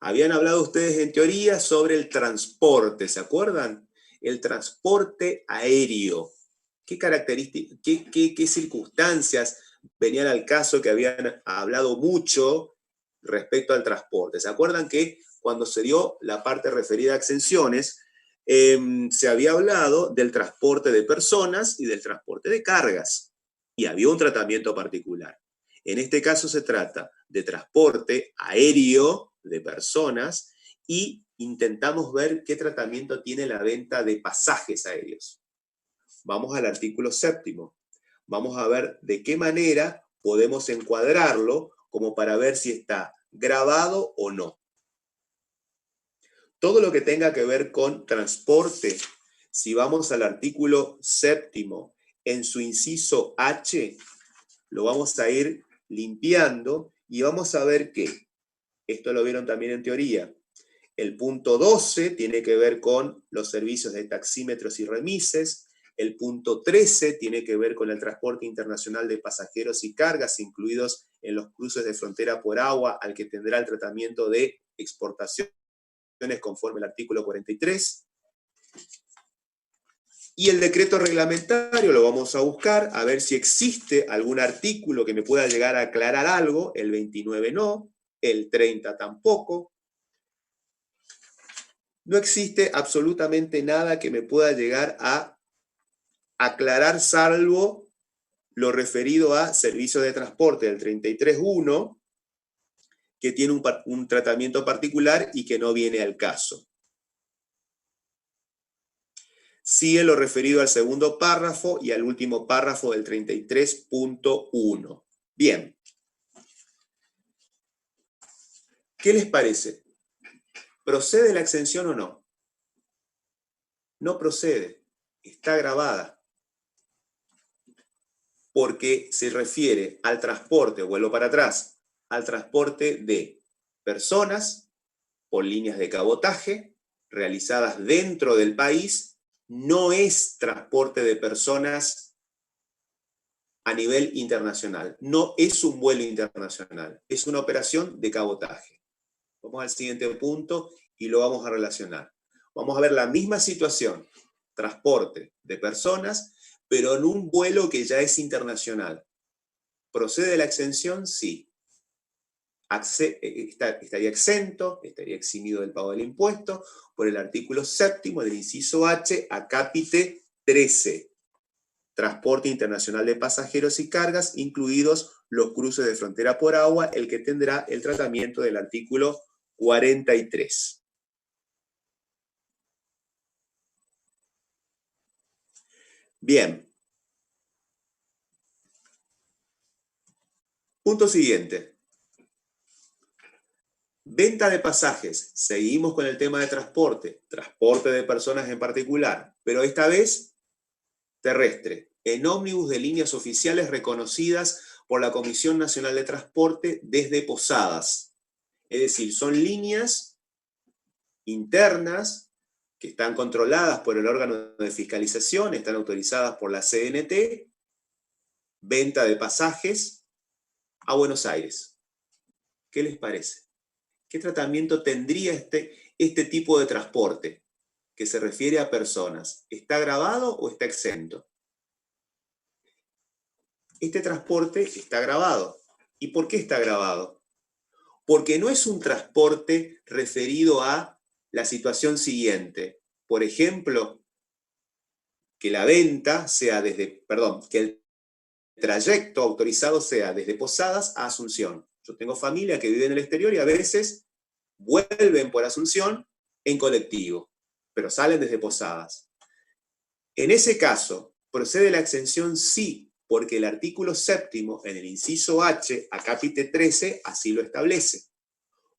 Habían hablado ustedes en teoría sobre el transporte, ¿se acuerdan? El transporte aéreo. ¿Qué características, qué circunstancias venían al caso que habían hablado mucho respecto al transporte? ¿Se acuerdan que cuando se dio la parte referida a exenciones, se había hablado del transporte de personas y del transporte de cargas? Y había un tratamiento particular. En este caso se trata de transporte aéreo de personas y intentamos ver qué tratamiento tiene la venta de pasajes aéreos. Vamos al artículo 7. Vamos a ver de qué manera podemos encuadrarlo como para ver si está grabado o no. Todo lo que tenga que ver con transporte, si vamos al artículo 7, en su inciso H, lo vamos a ir limpiando y vamos a ver que, esto lo vieron también en teoría, el punto 12 tiene que ver con los servicios de taxímetros y remises. El punto 13 tiene que ver con el transporte internacional de pasajeros y cargas, incluidos en los cruces de frontera por agua, al que tendrá el tratamiento de exportaciones conforme al artículo 43. Y el decreto reglamentario lo vamos a buscar, a ver si existe algún artículo que me pueda llegar a aclarar algo. El 29 no, el 30 tampoco. No existe absolutamente nada que me pueda llegar a aclarar, salvo lo referido a servicios de transporte del 33.1, que tiene un tratamiento particular y que no viene al caso. Sigue lo referido al segundo párrafo y al último párrafo del 33.1. Bien. ¿Qué les parece? ¿Procede la exención o no? No procede. Está grabada. Porque se refiere al transporte, vuelvo para atrás, al transporte de personas por líneas de cabotaje realizadas dentro del país. No es transporte de personas a nivel internacional, no es un vuelo internacional, es una operación de cabotaje. Vamos al siguiente punto y lo vamos a relacionar. Vamos a ver la misma situación, transporte de personas, pero en un vuelo que ya es internacional. ¿Procede la exención? Sí. Estaría exento, estaría eximido del pago del impuesto por el artículo 7 del inciso H, acápite 13. Transporte internacional de pasajeros y cargas, incluidos los cruces de frontera por agua, el que tendrá el tratamiento del artículo 43. Bien. Punto siguiente. Venta de pasajes. Seguimos con el tema de transporte. Transporte de personas en particular, pero esta vez terrestre, en ómnibus de líneas oficiales reconocidas por la Comisión Nacional de Transporte desde Posadas. Es decir, son líneas internas que están controladas por el órgano de fiscalización, están autorizadas por la CNT, venta de pasajes a Buenos Aires. ¿Qué les parece? ¿Qué tratamiento tendría este tipo de transporte que se refiere a personas? ¿Está grabado o está exento? Este transporte está grabado. ¿Y por qué está grabado? Porque no es un transporte referido a la situación siguiente. Por ejemplo, que la venta sea que el trayecto autorizado sea desde Posadas a Asunción. Yo tengo familia que vive en el exterior y a veces vuelven por Asunción en colectivo, pero salen desde Posadas. En ese caso, procede la exención sí, porque el artículo 7º, en el inciso H, acápite 13, así lo establece.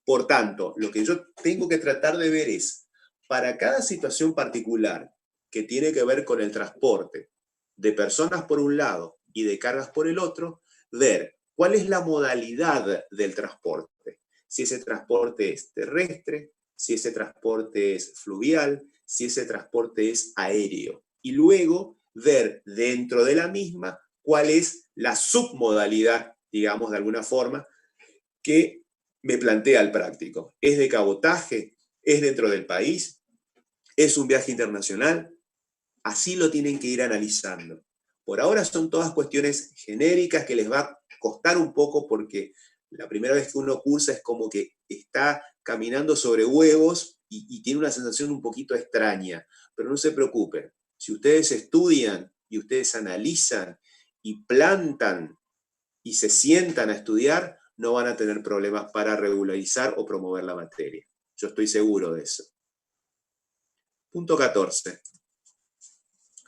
Por tanto, lo que yo tengo que tratar de ver es, para cada situación particular que tiene que ver con el transporte de personas por un lado y de cargas por el otro, ver cuál es la modalidad del transporte. Si ese transporte es terrestre, si ese transporte es fluvial, si ese transporte es aéreo. Y luego ver dentro de la misma cuál es la submodalidad, digamos de alguna forma, que me plantea el práctico. ¿Es de cabotaje? ¿Es dentro del país? ¿Es un viaje internacional? Así lo tienen que ir analizando. Por ahora son todas cuestiones genéricas que les va a costar un poco porque la primera vez que uno cursa es como que está caminando sobre huevos y tiene una sensación un poquito extraña. Pero no se preocupen. Si ustedes estudian y ustedes analizan y plantan y se sientan a estudiar, no van a tener problemas para regularizar o promover la materia. Yo estoy seguro de eso. Punto 14.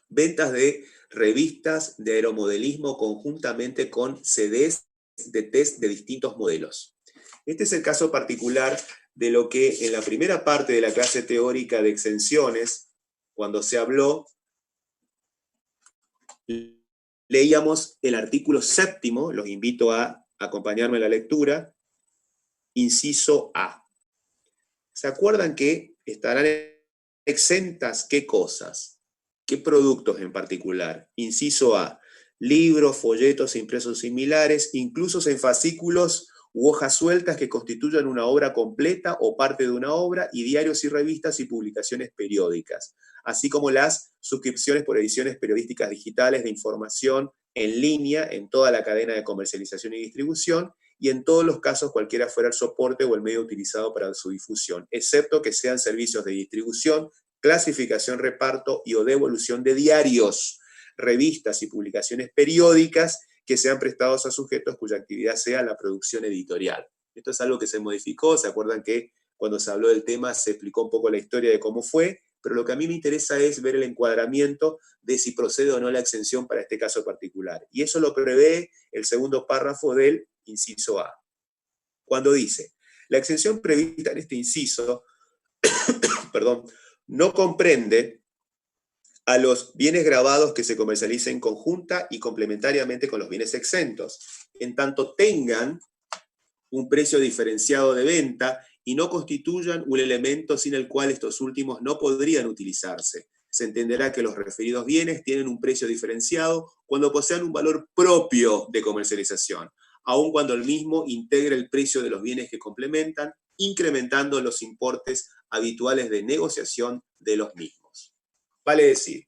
Ventas de revistas de aeromodelismo conjuntamente con CDs de test de distintos modelos. Este es el caso particular de lo que en la primera parte de la clase teórica de exenciones, cuando se habló, leíamos el artículo 7º, los invito a acompañarme en la lectura, inciso A. ¿Se acuerdan que estarán exentas qué cosas? ¿Qué productos en particular? Inciso A, libros, folletos e impresos similares, incluso en fascículos u hojas sueltas que constituyan una obra completa o parte de una obra, y diarios y revistas y publicaciones periódicas, así como las suscripciones por ediciones periodísticas digitales de información en línea en toda la cadena de comercialización y distribución, y en todos los casos cualquiera fuera el soporte o el medio utilizado para su difusión, excepto que sean servicios de distribución, clasificación, reparto y o devolución de diarios, revistas y publicaciones periódicas que sean prestados a sujetos cuya actividad sea la producción editorial. Esto es algo que se modificó, ¿se acuerdan que cuando se habló del tema se explicó un poco la historia de cómo fue? Pero lo que a mí me interesa es ver el encuadramiento de si procede o no la exención para este caso particular. Y eso lo prevé el segundo párrafo del inciso A. Cuando dice, la exención prevista en este inciso, perdón, no comprende a los bienes grabados que se comercialicen conjunta y complementariamente con los bienes exentos, en tanto tengan un precio diferenciado de venta y no constituyan un elemento sin el cual estos últimos no podrían utilizarse. Se entenderá que los referidos bienes tienen un precio diferenciado cuando posean un valor propio de comercialización, aun cuando el mismo integre el precio de los bienes que complementan, incrementando los importes habituales de negociación de los mismos. Vale decir,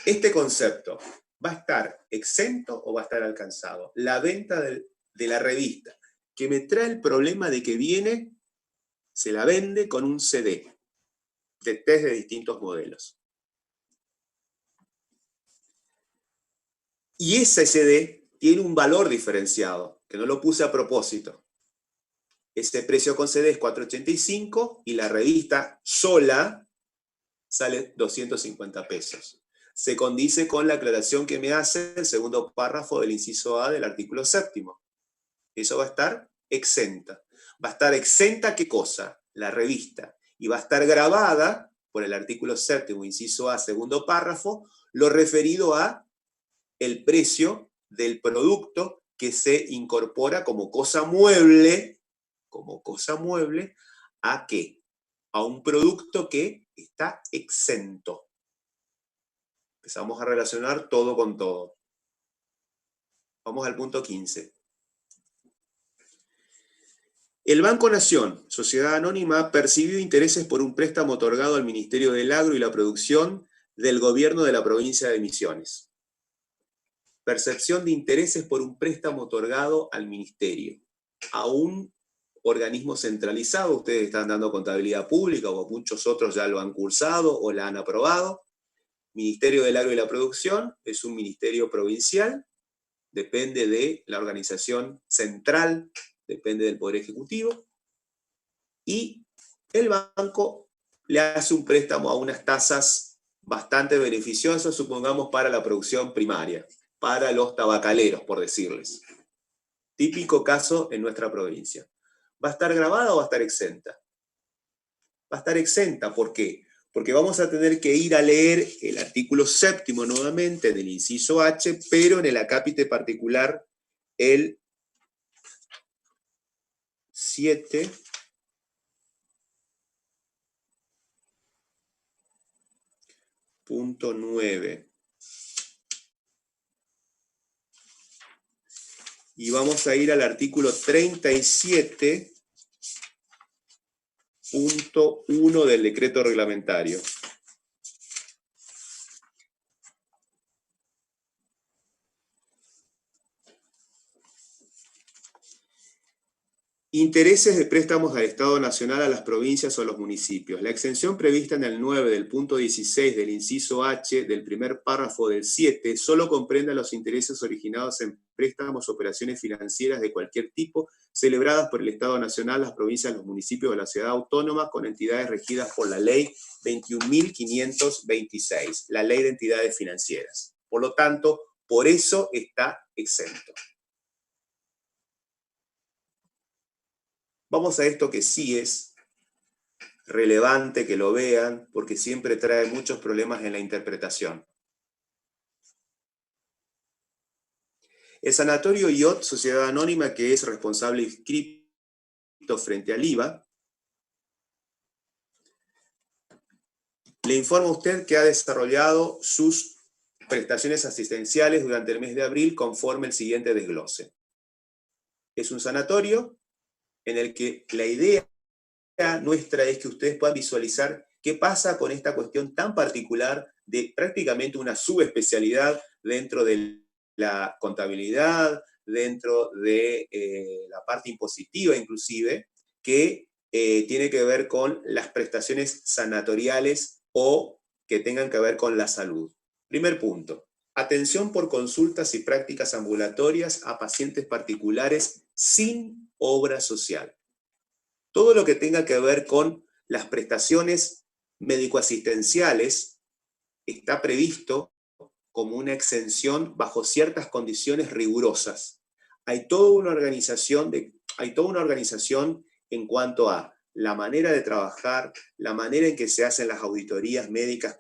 este concepto va a estar exento o va a estar alcanzado. La venta de la revista, que me trae el problema de que viene, se la vende con un CD de test de distintos modelos. Y ese CD tiene un valor diferenciado, que no lo puse a propósito. Ese precio con CD es 4.85 y la revista sola sale 250 pesos. Se condice con la aclaración que me hace el segundo párrafo del inciso A del artículo 7º. Eso va a estar exenta. Va a estar exenta, ¿qué cosa? La revista. Y va a estar grabada por el artículo 7º, inciso A, segundo párrafo, lo referido a el precio del producto que se incorpora como cosa mueble, ¿a qué? A un producto que está exento. Empezamos a relacionar todo con todo. Vamos al punto 15. El Banco Nación, sociedad anónima, ha percibido intereses por un préstamo otorgado al Ministerio del Agro y la Producción del Gobierno de la Provincia de Misiones. Percepción de intereses por un préstamo otorgado al Ministerio, a un organismo centralizado, ustedes están dando contabilidad pública, o muchos otros ya lo han cursado o la han aprobado. Ministerio del Agro y la Producción es un ministerio provincial, depende de la organización central, depende del Poder Ejecutivo, y el banco le hace un préstamo a unas tasas bastante beneficiosas, supongamos para la producción primaria, para los tabacaleros, por decirles. Típico caso en nuestra provincia. ¿Va a estar grabada o va a estar exenta? Va a estar exenta, ¿por qué? Porque vamos a tener que ir a leer el artículo 7º nuevamente del inciso H, pero en el acápite particular, el 7.9. Y vamos a ir al artículo 37.1 del decreto reglamentario. Intereses de préstamos al Estado Nacional, a las provincias o a los municipios. La exención prevista en el 9 del punto 16 del inciso H del primer párrafo del 7 solo comprende los intereses originados en préstamos o operaciones financieras de cualquier tipo celebradas por el Estado Nacional, las provincias, los municipios de la ciudad autónoma con entidades regidas por la Ley 21.526, la Ley de Entidades Financieras. Por lo tanto, por eso está exento. Vamos a esto que sí es relevante que lo vean, porque siempre trae muchos problemas en la interpretación. El Sanatorio IOT, Sociedad Anónima, que es responsable inscrito frente al IVA, le informa a usted que ha desarrollado sus prestaciones asistenciales durante el mes de abril conforme el siguiente desglose. Es un sanatorio en el que la idea nuestra es que ustedes puedan visualizar qué pasa con esta cuestión tan particular de prácticamente una subespecialidad dentro de la contabilidad, dentro de la parte impositiva inclusive, que tiene que ver con las prestaciones sanatoriales o que tengan que ver con la salud. Primer punto, atención por consultas y prácticas ambulatorias a pacientes particulares sin obra social. Todo lo que tenga que ver con las prestaciones médico-asistenciales está previsto como una exención bajo ciertas condiciones rigurosas. Hay toda una organización en cuanto a la manera de trabajar, la manera en que se hacen las auditorías médicas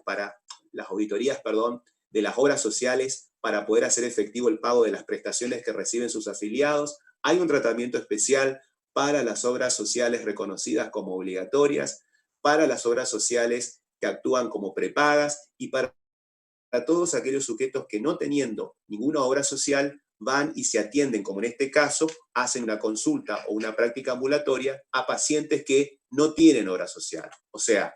de las obras sociales para poder hacer efectivo el pago de las prestaciones que reciben sus afiliados. Hay un tratamiento especial para las obras sociales reconocidas como obligatorias, para las obras sociales que actúan como prepagas y para todos aquellos sujetos que no teniendo ninguna obra social van y se atienden, como en este caso, hacen una consulta o una práctica ambulatoria a pacientes que no tienen obra social. O sea,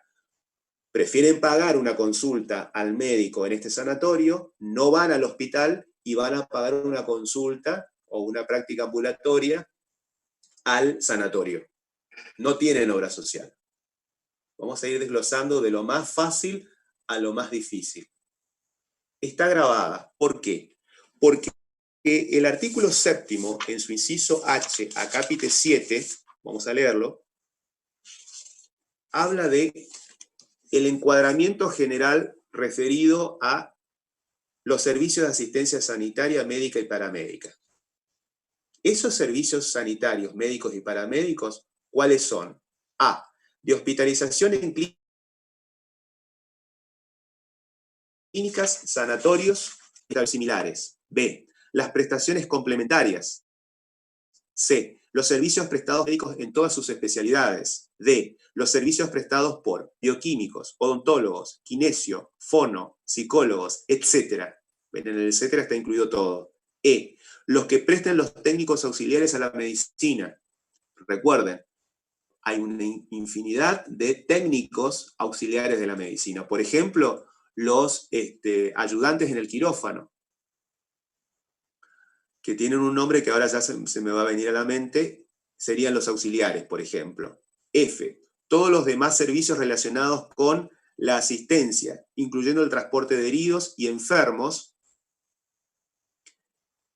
prefieren pagar una consulta al médico en este sanatorio, no van al hospital y van a pagar una consulta o una práctica ambulatoria al sanatorio. No tienen obra social. Vamos a ir desglosando de lo más fácil a lo más difícil. Está grabada. ¿Por qué? Porque el artículo 7º, en su inciso H, acápite 7, vamos a leerlo, habla de el encuadramiento general referido a los servicios de asistencia sanitaria, médica y paramédica. Esos servicios sanitarios, médicos y paramédicos, ¿cuáles son? A. De hospitalización en clínicas, sanatorios y similares. B. Las prestaciones complementarias. C. Los servicios prestados médicos en todas sus especialidades. D. Los servicios prestados por bioquímicos, odontólogos, kinesio, fono, psicólogos, etc. En el etcétera está incluido todo. E. Los que presten los técnicos auxiliares a la medicina. Recuerden, hay una infinidad de técnicos auxiliares de la medicina. Por ejemplo, los ayudantes en el quirófano, que tienen un nombre que ahora ya se me va a venir a la mente, serían los auxiliares, por ejemplo. F, todos los demás servicios relacionados con la asistencia, incluyendo el transporte de heridos y enfermos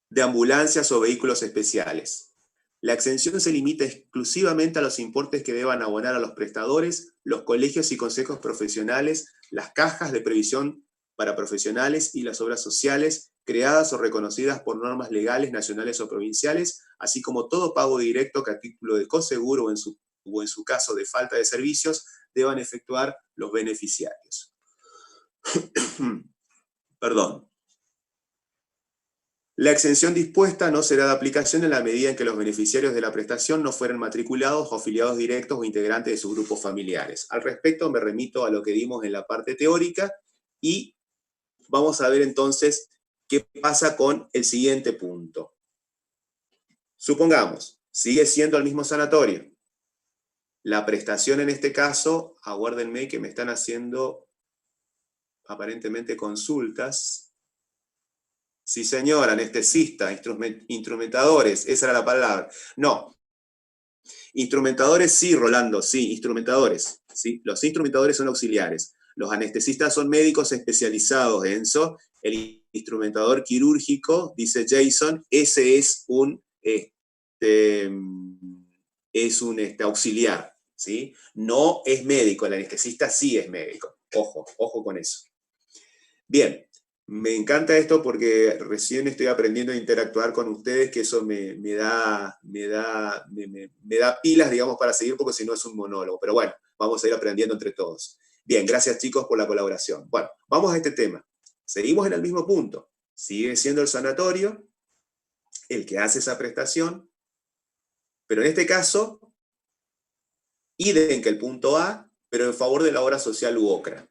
de ambulancias o vehículos especiales. La exención se limita exclusivamente a los importes que deban abonar a los prestadores, los colegios y consejos profesionales, las cajas de previsión para profesionales y las obras sociales creadas o reconocidas por normas legales nacionales o provinciales, así como todo pago directo que a título de coseguro o en su caso de falta de servicios deban efectuar los beneficiarios. Perdón. La exención dispuesta no será de aplicación en la medida en que los beneficiarios de la prestación no fueran matriculados o afiliados directos o integrantes de sus grupos familiares. Al respecto me remito a lo que dimos en la parte teórica y vamos a ver entonces qué pasa con el siguiente punto. Supongamos, sigue siendo el mismo sanatorio. La prestación en este caso, aguárdenme que me están haciendo aparentemente consultas. Sí, señor, anestesista, instrumentadores, esa era la palabra. No, instrumentadores sí, Rolando, sí, instrumentadores. ¿sí? Los instrumentadores son auxiliares. Los anestesistas son médicos especializados, Enzo. El instrumentador quirúrgico, dice Jason, ese es un auxiliar, ¿sí? No es médico, el anestesista sí es médico. Ojo, ojo con eso. Bien. Me encanta esto porque recién estoy aprendiendo a interactuar con ustedes, que eso me da pilas, digamos, para seguir, porque si no es un monólogo. Pero bueno, vamos a ir aprendiendo entre todos. Bien, gracias chicos por la colaboración. Bueno, vamos a este tema. Seguimos en el mismo punto. Sigue siendo el sanatorio el que hace esa prestación, pero en este caso, idem que el punto A, pero en favor de la obra social u OCRA.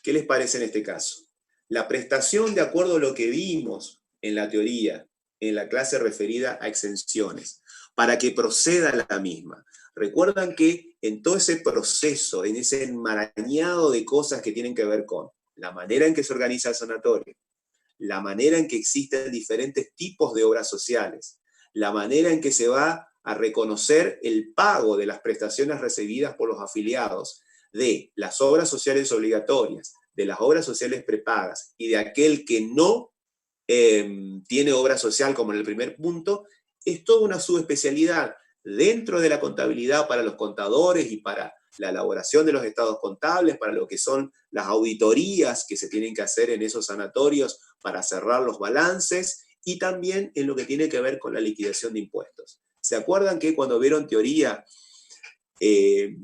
¿Qué les parece en este caso? La prestación, de acuerdo a lo que vimos en la teoría, en la clase referida a exenciones, para que proceda la misma. Recuerdan que en todo ese proceso, en ese enmarañado de cosas que tienen que ver con la manera en que se organiza el sanatorio, la manera en que existen diferentes tipos de obras sociales, la manera en que se va a reconocer el pago de las prestaciones recibidas por los afiliados, de las obras sociales obligatorias, de las obras sociales prepagas y de aquel que no tiene obra social, como en el primer punto, es toda una subespecialidad dentro de la contabilidad para los contadores y para la elaboración de los estados contables, para lo que son las auditorías que se tienen que hacer en esos sanatorios para cerrar los balances, y también en lo que tiene que ver con la liquidación de impuestos. ¿Se acuerdan que cuando vieron teoría, el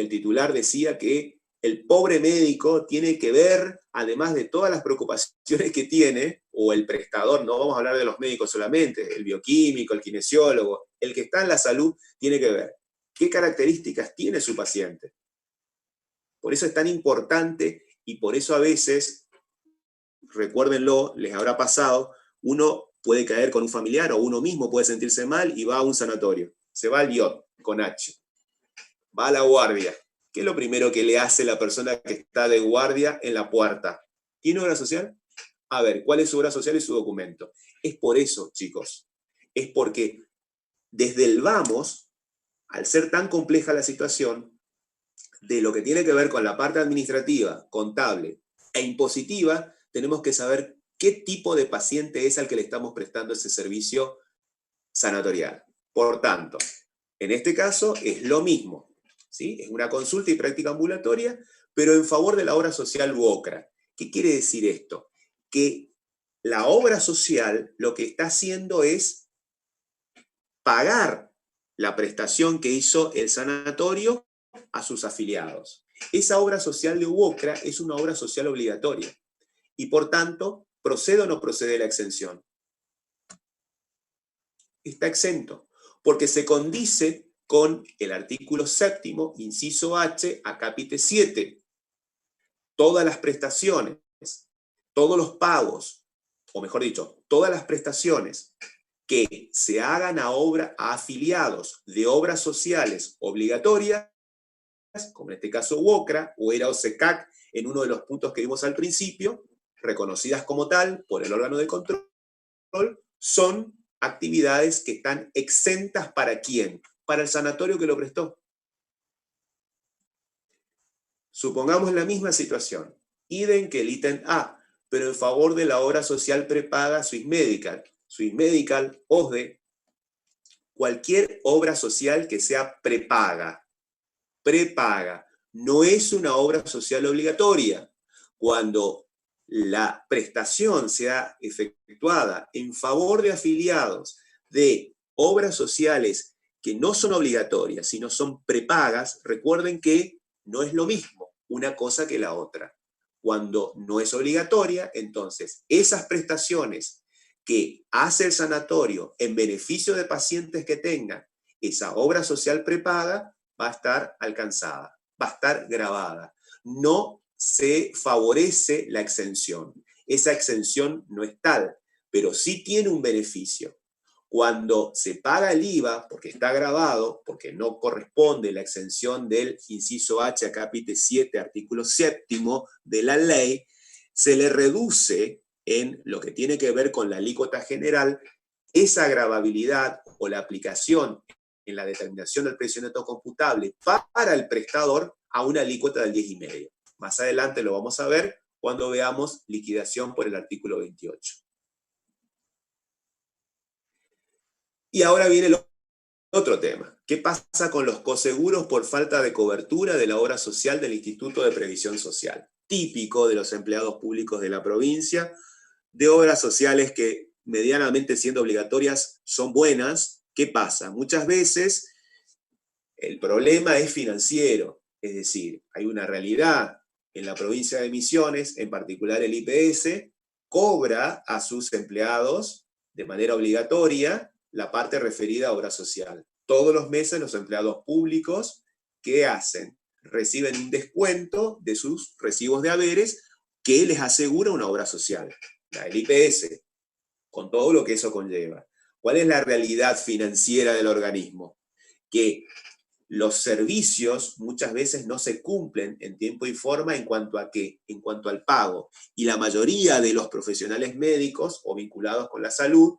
titular decía que el pobre médico tiene que ver, además de todas las preocupaciones que tiene, o el prestador, no vamos a hablar de los médicos solamente, el bioquímico, el kinesiólogo, el que está en la salud, tiene que ver qué características tiene su paciente? Por eso es tan importante, y por eso a veces, recuérdenlo, les habrá pasado, uno puede caer con un familiar o uno mismo puede sentirse mal y va a un sanatorio. Se va al BIOT con H. Va a la guardia. ¿Qué es lo primero que le hace la persona que está de guardia en la puerta? ¿Tiene obra social? A ver, ¿cuál es su obra social y su documento? Es por eso, chicos. Es porque desde el vamos, al ser tan compleja la situación, de lo que tiene que ver con la parte administrativa, contable e impositiva, tenemos que saber qué tipo de paciente es al que le estamos prestando ese servicio sanatorial. Por tanto, en este caso es lo mismo. ¿Sí? Es una consulta y práctica ambulatoria, pero en favor de la obra social u OCRA. ¿Qué quiere decir esto? Que la obra social lo que está haciendo es pagar la prestación que hizo el sanatorio a sus afiliados. Esa obra social de UOCRA es una obra social obligatoria y por tanto, ¿procede o no procede la exención? Está exento, porque se condice con el artículo 7º, inciso H, acápite 7. Todas las prestaciones, todos los pagos, o mejor dicho, todas las prestaciones que se hagan a afiliados de obras sociales obligatorias, como en este caso UOCRA, o era OSECAC, en uno de los puntos que vimos al principio, reconocidas como tal por el órgano de control, son actividades que están exentas ¿para quién? Para el sanatorio que lo prestó. Supongamos la misma situación, idem que el ítem A, pero en favor de la obra social prepaga Swiss Medical. Swiss Medical, OSDE, cualquier obra social que sea prepaga, no es una obra social obligatoria. Cuando la prestación sea efectuada en favor de afiliados de obras sociales que no son obligatorias, sino son prepagas, recuerden que no es lo mismo una cosa que la otra. Cuando no es obligatoria, entonces esas prestaciones que hace el sanatorio en beneficio de pacientes que tengan esa obra social prepaga va a estar alcanzada, va a estar grabada. No se favorece la exención. Esa exención no es tal, pero sí tiene un beneficio. Cuando se paga el IVA, porque está grabado, porque no corresponde la exención del inciso H a capítulo 7, artículo 7 de la ley, se le reduce en lo que tiene que ver con la alícuota general esa gravabilidad o la aplicación en la determinación del precio neto computable para el prestador a una alícuota del 10,5. Más adelante lo vamos a ver cuando veamos liquidación por el artículo 28. Y ahora viene el otro tema. ¿Qué pasa con los coseguros por falta de cobertura de la obra social del Instituto de Previsión Social? Típico de los empleados públicos de la provincia, de obras sociales que medianamente siendo obligatorias son buenas. ¿Qué pasa? Muchas veces el problema es financiero, es decir, hay una realidad en la provincia de Misiones, en particular el IPS, cobra a sus empleados de manera obligatoria la parte referida a obra social. Todos los meses los empleados públicos, ¿qué hacen? Reciben un descuento de sus recibos de haberes que les asegura una obra social, la del IPS, con todo lo que eso conlleva. ¿Cuál es la realidad financiera del organismo? Que los servicios muchas veces no se cumplen en tiempo y forma en cuanto a qué, en cuanto al pago. Y la mayoría de los profesionales médicos o vinculados con la salud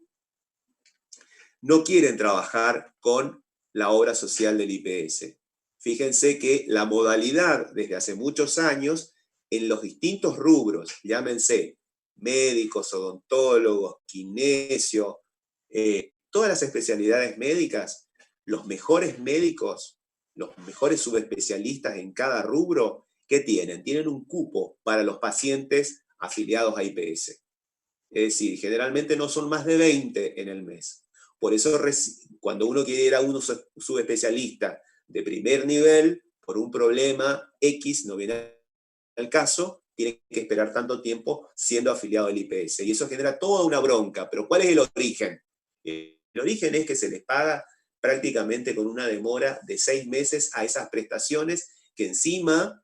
no quieren trabajar con la obra social del IPS. Fíjense que la modalidad desde hace muchos años en los distintos rubros, llámense médicos, odontólogos, kinesios, todas las especialidades médicas, los mejores médicos, los mejores subespecialistas en cada rubro, ¿qué tienen? Tienen un cupo para los pacientes afiliados a IPS. Es decir, generalmente no son más de 20 en el mes. Por eso cuando uno quiere ir a un subespecialista de primer nivel, por un problema X, no viene al caso, tiene que esperar tanto tiempo siendo afiliado al IPS. Y eso genera toda una bronca. Pero ¿cuál es el origen? El origen es que se les paga prácticamente con una demora de 6 meses a esas prestaciones que encima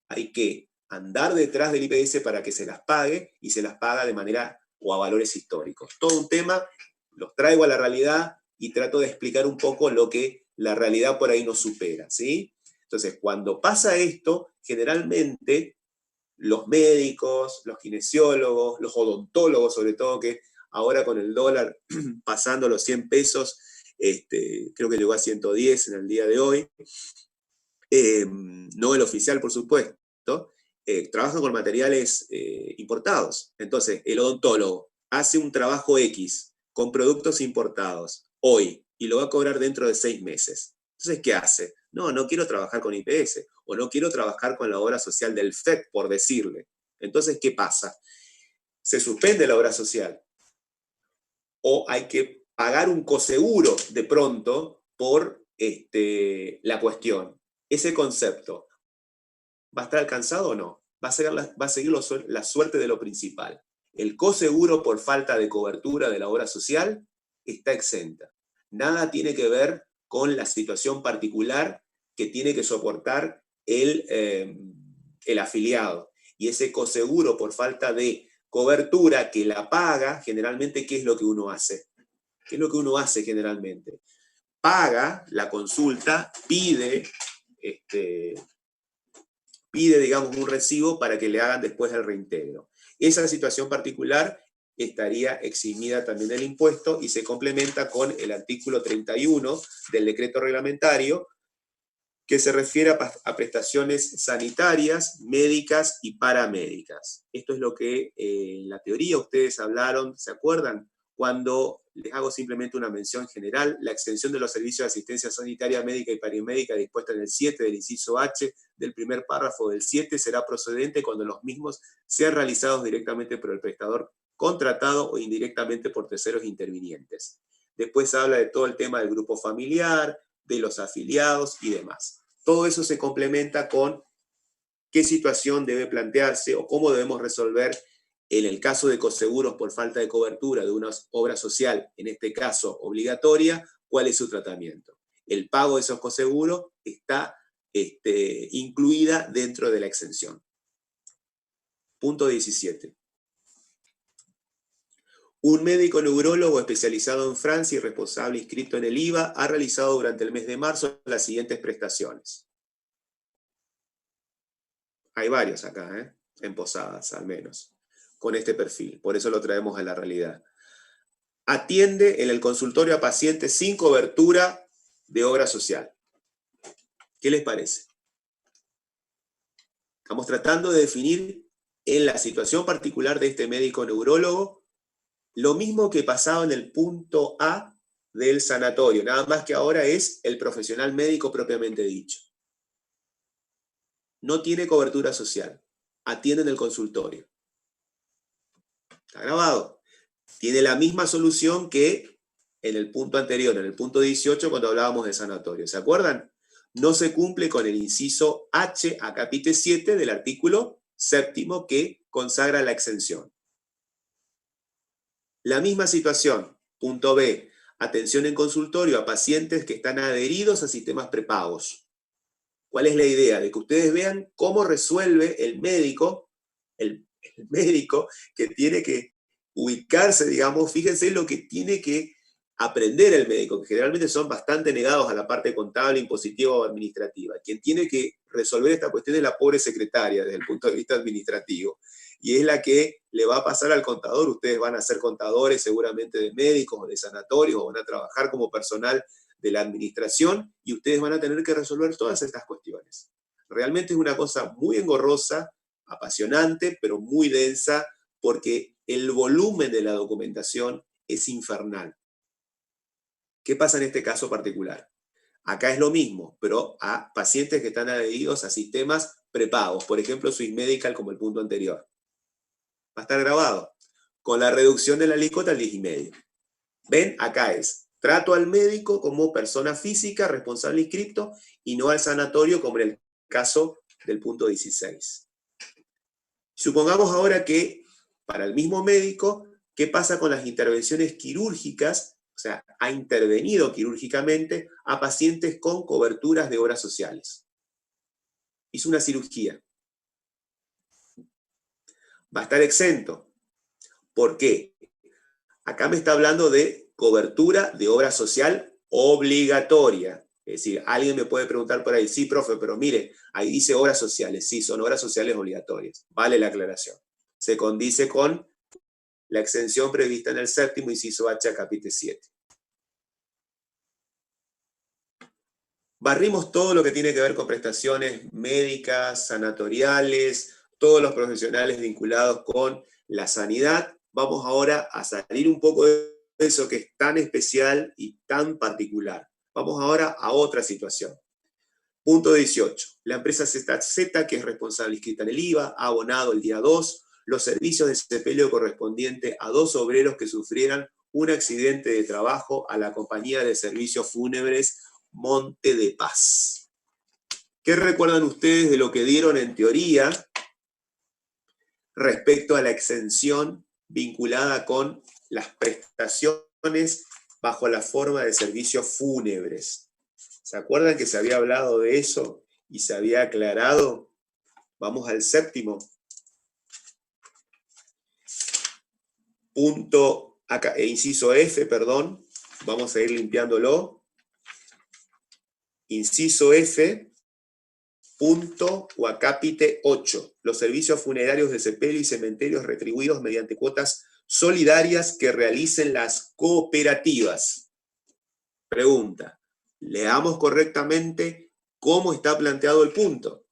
hay que andar detrás del IPS para que se las pague y se las paga de manera o a valores históricos. Todo un tema, los traigo a la realidad y trato de explicar un poco lo que la realidad por ahí nos supera, ¿sí? Entonces, cuando pasa esto, generalmente los médicos, los kinesiólogos, los odontólogos sobre todo, que ahora con el dólar pasando los 100 pesos, creo que llegó a 110 en el día de hoy, no el oficial por supuesto, trabajan con materiales importados. Entonces, el odontólogo hace un trabajo X con productos importados hoy y lo va a cobrar dentro de 6 meses. Entonces, ¿qué hace? No quiero trabajar con IPS o no quiero trabajar con la obra social del FED, por decirle. Entonces, ¿qué pasa? Se suspende la obra social o hay que pagar un coseguro de pronto por la cuestión. Ese concepto, ¿va a estar alcanzado o no? Va a seguir la suerte de lo principal. El coseguro por falta de cobertura de la obra social está exenta. Nada tiene que ver con la situación particular que tiene que soportar el afiliado. Y ese coseguro por falta de cobertura que la paga, generalmente, ¿qué es lo que uno hace? ¿Qué es lo que uno hace generalmente? Paga la consulta, pide, digamos, un recibo para que le hagan después el reintegro. Esa situación particular estaría eximida también del impuesto y se complementa con el artículo 31 del decreto reglamentario que se refiere a prestaciones sanitarias, médicas y paramédicas. Esto es lo que en la teoría ustedes hablaron, ¿se acuerdan? Cuando les hago simplemente una mención general, la extensión de los servicios de asistencia sanitaria, médica y paramédica dispuesta en el 7 del inciso H del primer párrafo del 7 será procedente cuando los mismos sean realizados directamente por el prestador contratado o indirectamente por terceros intervinientes. Después habla de todo el tema del grupo familiar, de los afiliados y demás. Todo eso se complementa con qué situación debe plantearse o cómo debemos resolver en el caso de coseguros por falta de cobertura de una obra social, en este caso obligatoria, cuál es su tratamiento. El pago de esos coseguros está incluida dentro de la exención. Punto 17. Un médico neurólogo especializado en Francia y responsable inscrito en el IVA ha realizado durante el mes de marzo las siguientes prestaciones. Hay varios acá, en Posadas al menos, con este perfil, por eso lo traemos a la realidad. Atiende en el consultorio a pacientes sin cobertura de obra social. ¿Qué les parece? Estamos tratando de definir en la situación particular de este médico neurólogo lo mismo que pasaba en el punto A del sanatorio, nada más que ahora es el profesional médico propiamente dicho. No tiene cobertura social, atiende en el consultorio. Está grabado. Tiene la misma solución que en el punto anterior, en el punto 18, cuando hablábamos de sanatorio. ¿Se acuerdan? No se cumple con el inciso H a capítulo 7 del artículo 7º que consagra la exención. La misma situación, punto B, atención en consultorio a pacientes que están adheridos a sistemas prepagos. ¿Cuál es la idea? De que ustedes vean cómo resuelve el médico que tiene que ubicarse, digamos, fíjense lo que tiene que aprender el médico, que generalmente son bastante negados a la parte contable, impositiva o administrativa. Quien tiene que resolver esta cuestión es la pobre secretaria desde el punto de vista administrativo. Y es la que le va a pasar al contador. Ustedes van a ser contadores seguramente de médicos o de sanatorios, o van a trabajar como personal de la administración, y ustedes van a tener que resolver todas estas cuestiones. Realmente es una cosa muy engorrosa, apasionante, pero muy densa, porque el volumen de la documentación es infernal. ¿Qué pasa en este caso particular? Acá es lo mismo, pero a pacientes que están adheridos a sistemas prepagos, por ejemplo, Swiss Medical como el punto anterior. Va a estar grabado, con la reducción de la alícuota al 10,5. ¿Ven? Acá es, trato al médico como persona física, responsable inscripto, y no al sanatorio como en el caso del punto 16. Supongamos ahora que, para el mismo médico, ¿qué pasa con las intervenciones quirúrgicas? O sea, ha intervenido quirúrgicamente a pacientes con coberturas de obras sociales. Hizo una cirugía. Va a estar exento. ¿Por qué? Acá me está hablando de cobertura de obra social obligatoria. Es decir, alguien me puede preguntar por ahí, sí, profe, pero mire, ahí dice obras sociales. Sí, son obras sociales obligatorias. Vale la aclaración. Se condice con la exención prevista en el 7º inciso H a capítulo 7. Barrimos todo lo que tiene que ver con prestaciones médicas, sanatoriales, todos los profesionales vinculados con la sanidad. Vamos ahora a salir un poco de eso que es tan especial y tan particular. Vamos ahora a otra situación. Punto 18. La empresa ZZ, que es responsable inscrita en el IVA, ha abonado el día 2 los servicios de sepelio correspondiente a 2 obreros que sufrieran un accidente de trabajo a la compañía de servicios fúnebres Monte de Paz. ¿Qué recuerdan ustedes de lo que dieron en teoría respecto a la exención vinculada con las prestaciones bajo la forma de servicios fúnebres? ¿Se acuerdan que se había hablado de eso y se había aclarado? Vamos al 7º. Punto, acá, inciso F, perdón. Vamos a ir limpiándolo. Inciso F, punto Huacapite 8. Los servicios funerarios de sepelio y cementerios retribuidos mediante cuotas solidarias que realicen las cooperativas. Pregunta, leamos correctamente cómo está planteado el punto.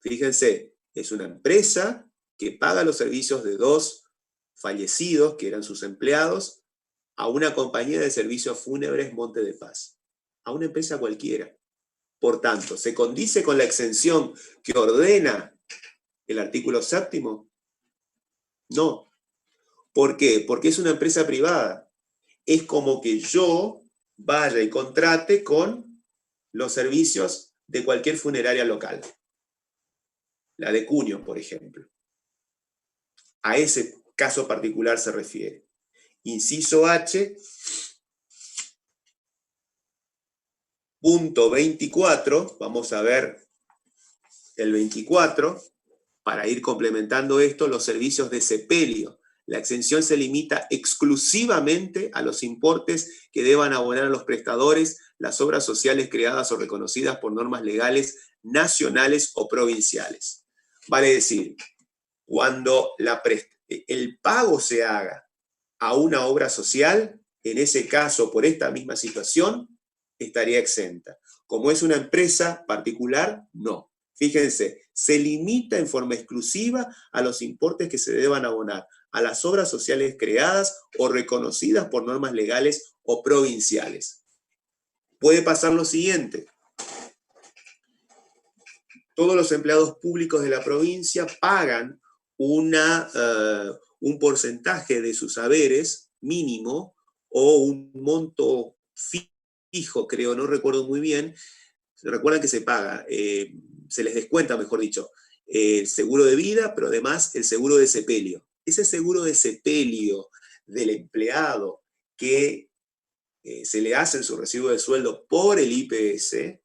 Fíjense, es una empresa que paga los servicios de dos fallecidos, que eran sus empleados, a una compañía de servicios fúnebres Monte de Paz, a una empresa cualquiera. Por tanto, ¿se condice con la exención que ordena el artículo 7º? No. ¿Por qué? Porque es una empresa privada. Es como que yo vaya y contrate con los servicios de cualquier funeraria local. La de Cuño, por ejemplo. A ese caso particular se refiere. Inciso H, punto 24, vamos a ver el 24, para ir complementando esto, los servicios de sepelio. La exención se limita exclusivamente a los importes que deban abonar a los prestadores las obras sociales creadas o reconocidas por normas legales nacionales o provinciales. Vale decir, cuando el pago se haga a una obra social, en ese caso, por esta misma situación, estaría exenta. Como es una empresa particular, no. Fíjense, se limita en forma exclusiva a los importes que se deban abonar a las obras sociales creadas o reconocidas por normas legales o provinciales. Puede pasar lo siguiente. Todos los empleados públicos de la provincia pagan un porcentaje de sus haberes mínimo o un monto fijo, creo, no recuerdo muy bien. Recuerdan que se paga, se les descuenta, mejor dicho, el seguro de vida, pero además el seguro de sepelio. Ese seguro de sepelio del empleado que se le hace en su recibo de sueldo por el IPS,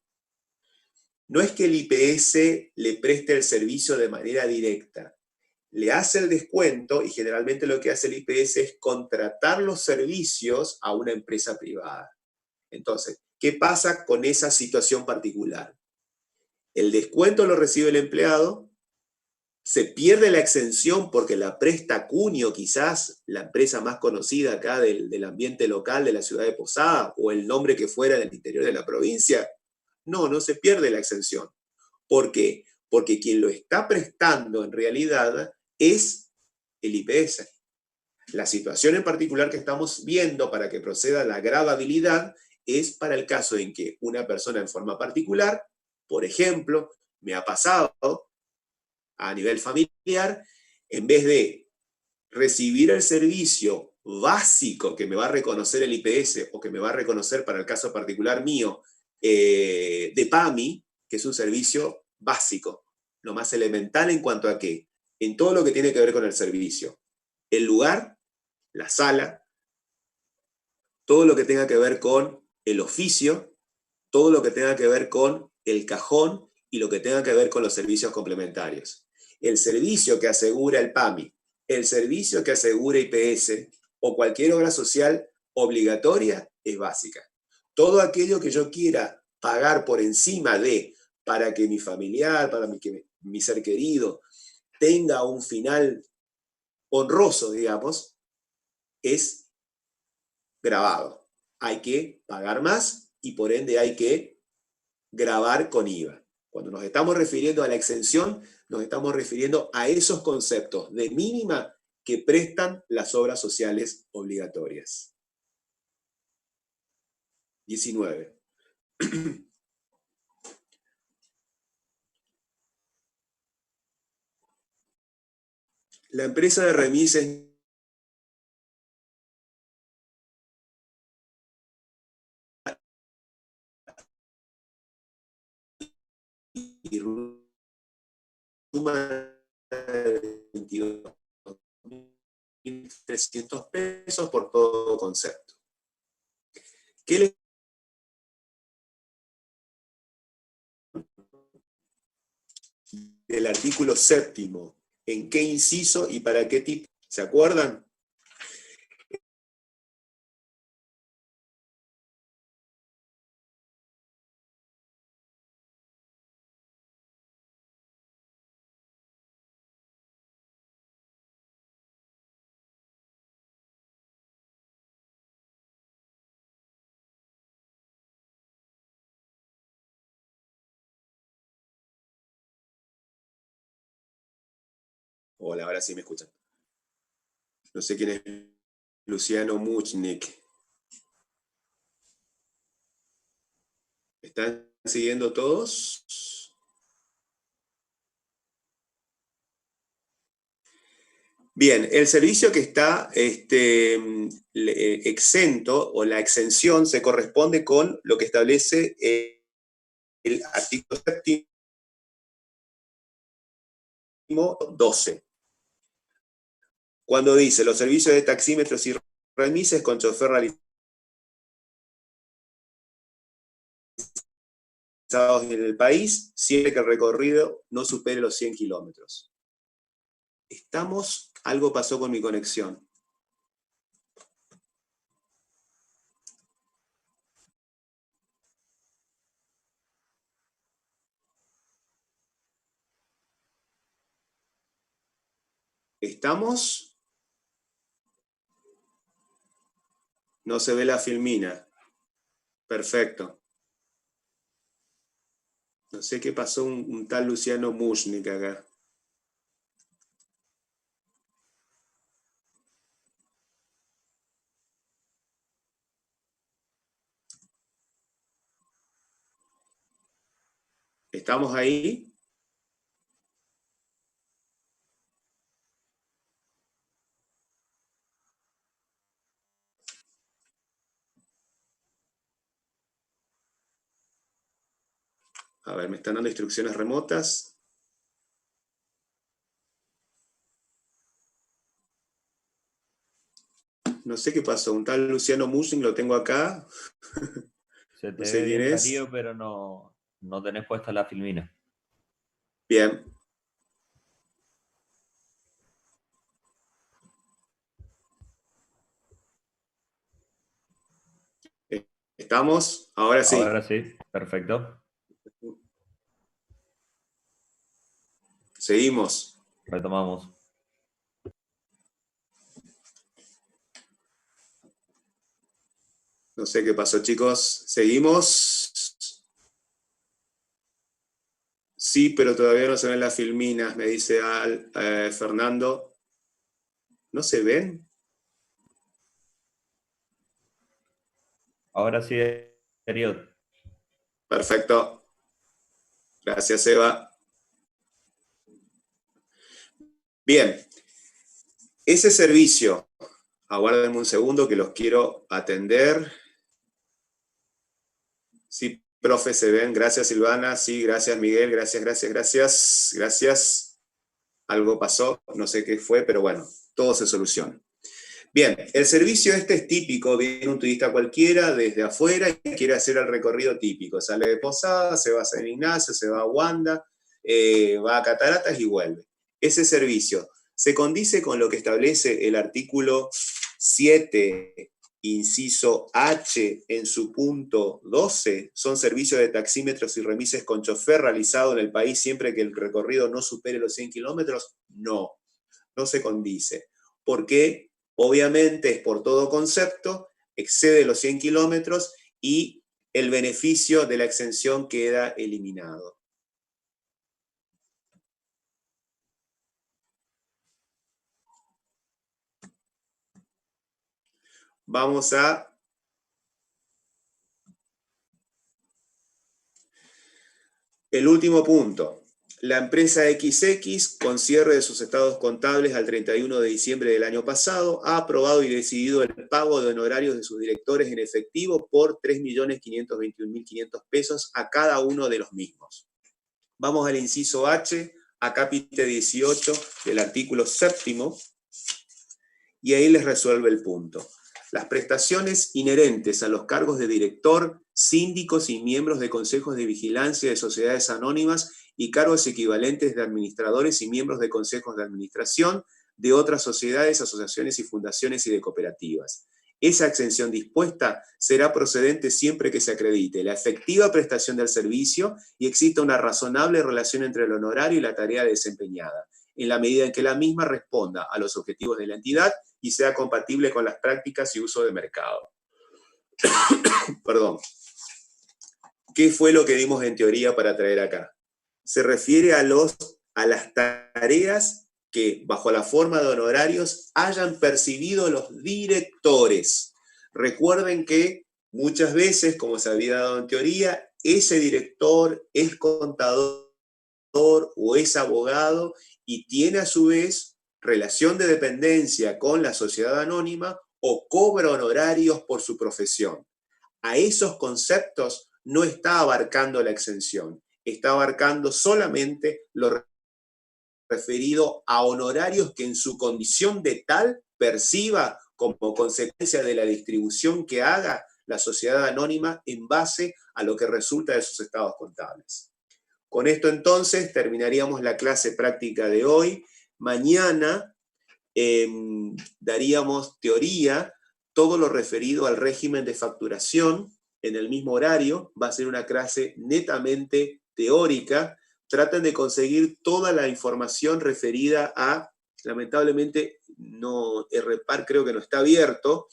no es que el IPS le preste el servicio de manera directa, le hace el descuento y generalmente lo que hace el IPS es contratar los servicios a una empresa privada. Entonces, ¿qué pasa con esa situación particular? El descuento lo recibe el empleado, se pierde la exención porque la presta Cuño, quizás la empresa más conocida acá del ambiente local de la ciudad de Posada, o el nombre que fuera del interior de la provincia. No se pierde la exención. ¿Por qué? Porque quien lo está prestando en realidad es el IPS. La situación en particular que estamos viendo para que proceda la gravabilidad es para el caso en que una persona en forma particular, por ejemplo, me ha pasado a nivel familiar, en vez de recibir el servicio básico que me va a reconocer el IPS o que me va a reconocer para el caso particular mío de PAMI, que es un servicio básico, lo más elemental en cuanto a qué, en todo lo que tiene que ver con el servicio. El lugar, la sala, todo lo que tenga que ver con el oficio, todo lo que tenga que ver con el cajón y lo que tenga que ver con los servicios complementarios. El servicio que asegura el PAMI, el servicio que asegura IPS o cualquier obra social obligatoria es básica. Todo aquello que yo quiera pagar por encima de, para que mi familiar, para que mi ser querido tenga un final honroso, digamos, es grabado. Hay que pagar más y por ende hay que grabar con IVA. Cuando nos estamos refiriendo a la exención, nos estamos refiriendo a esos conceptos de mínima que prestan las obras sociales obligatorias. 19. La empresa de remises y suma 22.300 pesos por todo concepto. ¿Qué les del artículo 7º? ¿En qué inciso y para qué tipo? ¿Se acuerdan? Hola, ahora sí me escuchan. No sé quién es Luciano Muchnik. ¿Están siguiendo todos? Bien, el servicio que está exento o la exención se corresponde con lo que establece el artículo 12. Cuando dice los servicios de taxímetros y remises con chofer realizados en el país, siempre que el recorrido no supere los 100 kilómetros. Algo pasó con mi conexión. ¿Estamos? No se ve la filmina. Perfecto. No sé qué pasó, un tal Luciano Mushnik acá. ¿Estamos ahí? A ver, me están dando instrucciones remotas. No sé qué pasó, un tal Luciano Mushnik lo tengo acá. Se No te sé ve quién bien, es. Darío, pero no tenés puesta la filmina. Bien. ¿Estamos? Ahora Ahora sí. sí, perfecto. Seguimos. Retomamos. No sé qué pasó, chicos. ¿Seguimos? Sí, pero todavía no se ven las filminas, me dice Fernando. ¿No se ven? Ahora sí, Darío. Perfecto. Gracias, Eva. Bien. Ese servicio, aguárdenme un segundo que los quiero atender. Sí, profe, se ven. Gracias, Silvana. Sí, gracias, Miguel. Gracias, gracias, gracias. Gracias. Algo pasó, no sé qué fue, pero bueno, todo se soluciona. Bien, el servicio este es típico, viene un turista cualquiera desde afuera y quiere hacer el recorrido típico. Sale de Posada, se va a San Ignacio, se va a Wanda, va a Cataratas y vuelve. Ese servicio se condice con lo que establece el artículo 7, inciso H, en su punto 12. Son servicios de taxímetros y remises con chofer realizado en el país siempre que el recorrido no supere los 100 kilómetros. No, no se condice. ¿Por qué? Obviamente es por todo concepto, excede los 100 kilómetros y el beneficio de la exención queda eliminado. Vamos a el último punto. La empresa XX, con cierre de sus estados contables al 31 de diciembre del año pasado, ha aprobado y decidido el pago de honorarios de sus directores en efectivo por 3.521.500 pesos a cada uno de los mismos. Vamos al inciso H, acápite 18 del artículo 7, y ahí les resuelve el punto. Las prestaciones inherentes a los cargos de director, síndicos y miembros de consejos de vigilancia de sociedades anónimas y cargos equivalentes de administradores y miembros de consejos de administración de otras sociedades, asociaciones y fundaciones y de cooperativas. Esa exención dispuesta será procedente siempre que se acredite la efectiva prestación del servicio y exista una razonable relación entre el honorario y la tarea desempeñada, en la medida en que la misma responda a los objetivos de la entidad y sea compatible con las prácticas y uso de mercado. Perdón. ¿Qué fue lo que dimos en teoría para traer acá? Se refiere a las tareas que bajo la forma de honorarios hayan percibido los directores. Recuerden que muchas veces, como se había dado en teoría, ese director es contador o es abogado y tiene a su vez relación de dependencia con la sociedad anónima o cobra honorarios por su profesión. A esos conceptos no está abarcando la exención, está abarcando solamente lo referido a honorarios que en su condición de tal perciba como consecuencia de la distribución que haga la sociedad anónima en base a lo que resulta de sus estados contables. Con esto entonces terminaríamos la clase práctica de hoy. Mañana daríamos teoría, todo lo referido al régimen de facturación en el mismo horario. Va a ser una clase netamente teórica. Traten de conseguir toda la información referida a, lamentablemente, no, RPAR creo que no está abierto,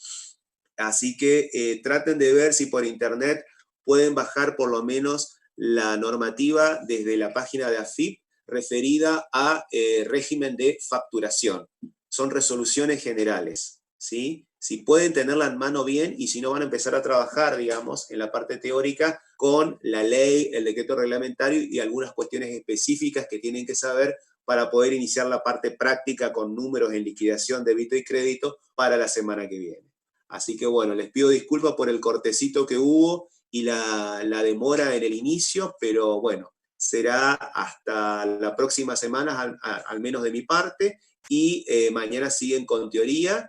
así que traten de ver si por internet pueden bajar por lo menos la normativa desde la página de AFIP referida a régimen de facturación. Son resoluciones generales, ¿sí? Si pueden tenerla en mano bien, y si no van a empezar a trabajar, digamos, en la parte teórica con la ley, el decreto reglamentario y algunas cuestiones específicas que tienen que saber para poder iniciar la parte práctica con números en liquidación, débito y crédito para la semana que viene. Así que bueno, les pido disculpas por el cortecito que hubo y la demora en el inicio, pero bueno, será hasta la próxima semana, al menos de mi parte, y mañana siguen con teoría,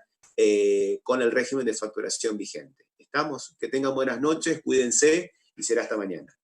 con el régimen de facturación vigente. ¿Estamos? Que tengan buenas noches, cuídense y será hasta mañana.